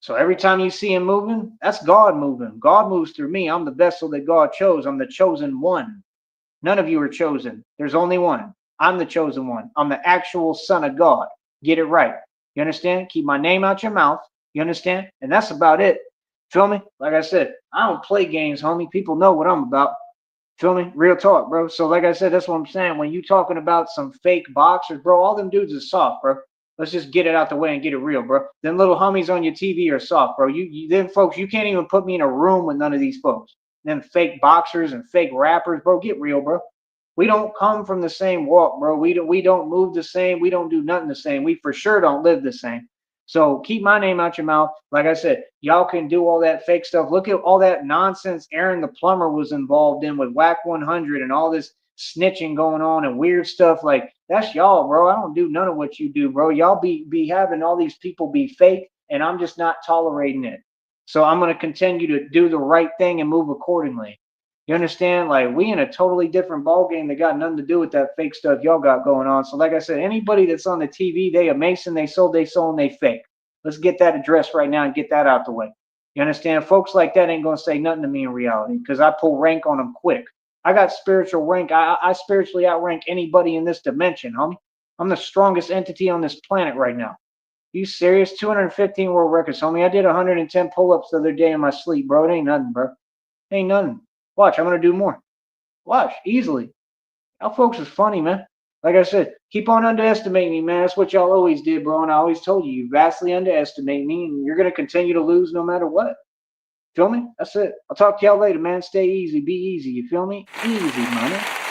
So every time you see him moving, that's God moving. God moves through me. I'm the vessel that God chose. I'm the chosen one. None of you are chosen. There's only one. I'm the chosen one. I'm the actual son of God. Get it right. You understand? Keep my name out your mouth. You understand? And that's about it. Feel me? Like I said, I don't play games, homie. People know what I'm about. Feel me? Real talk, bro. So like I said, that's what I'm saying. When you talking about some fake boxers, bro, all them dudes is soft, bro. Let's just get it out the way and get it real, bro. Them little homies on your TV are soft, bro. You them folks, you can't even put me in a room with none of these folks. Them fake boxers and fake rappers, bro. Get real, bro. We don't come from the same walk, bro. We don't move the same. We don't do nothing the same. We for sure don't live the same. So keep my name out your mouth. Like I said, y'all can do all that fake stuff. Look at all that nonsense Aaron the plumber was involved in with Whack 100 and all this snitching going on and weird stuff. Like that's y'all, bro. I don't do none of what you do, bro. Y'all be having all these people be fake, and I'm just not tolerating it. So I'm gonna continue to do the right thing and move accordingly. You understand? Like we in a totally different ball game that got nothing to do with that fake stuff y'all got going on. So like I said, anybody that's on the TV, they a Mason, they sold, and they fake. Let's get that addressed right now and get that out the way. You understand? Folks like that ain't gonna say nothing to me in reality because I pull rank on them quick. I got spiritual rank. I spiritually outrank anybody in this dimension, homie. I'm the strongest entity on this planet right now. You serious? 215 world records, homie. I did 110 pull-ups the other day in my sleep, bro. It ain't nothing, bro. It ain't nothing. Watch, I'm gonna do more. Watch, easily. Y'all folks is funny, man. Like I said, keep on underestimating me, man. That's what y'all always did, bro. And I always told you, you vastly underestimate me, and you're gonna continue to lose no matter what. Feel me? That's it. I'll talk to y'all later, man. Stay easy, be easy. You feel me? Easy, money.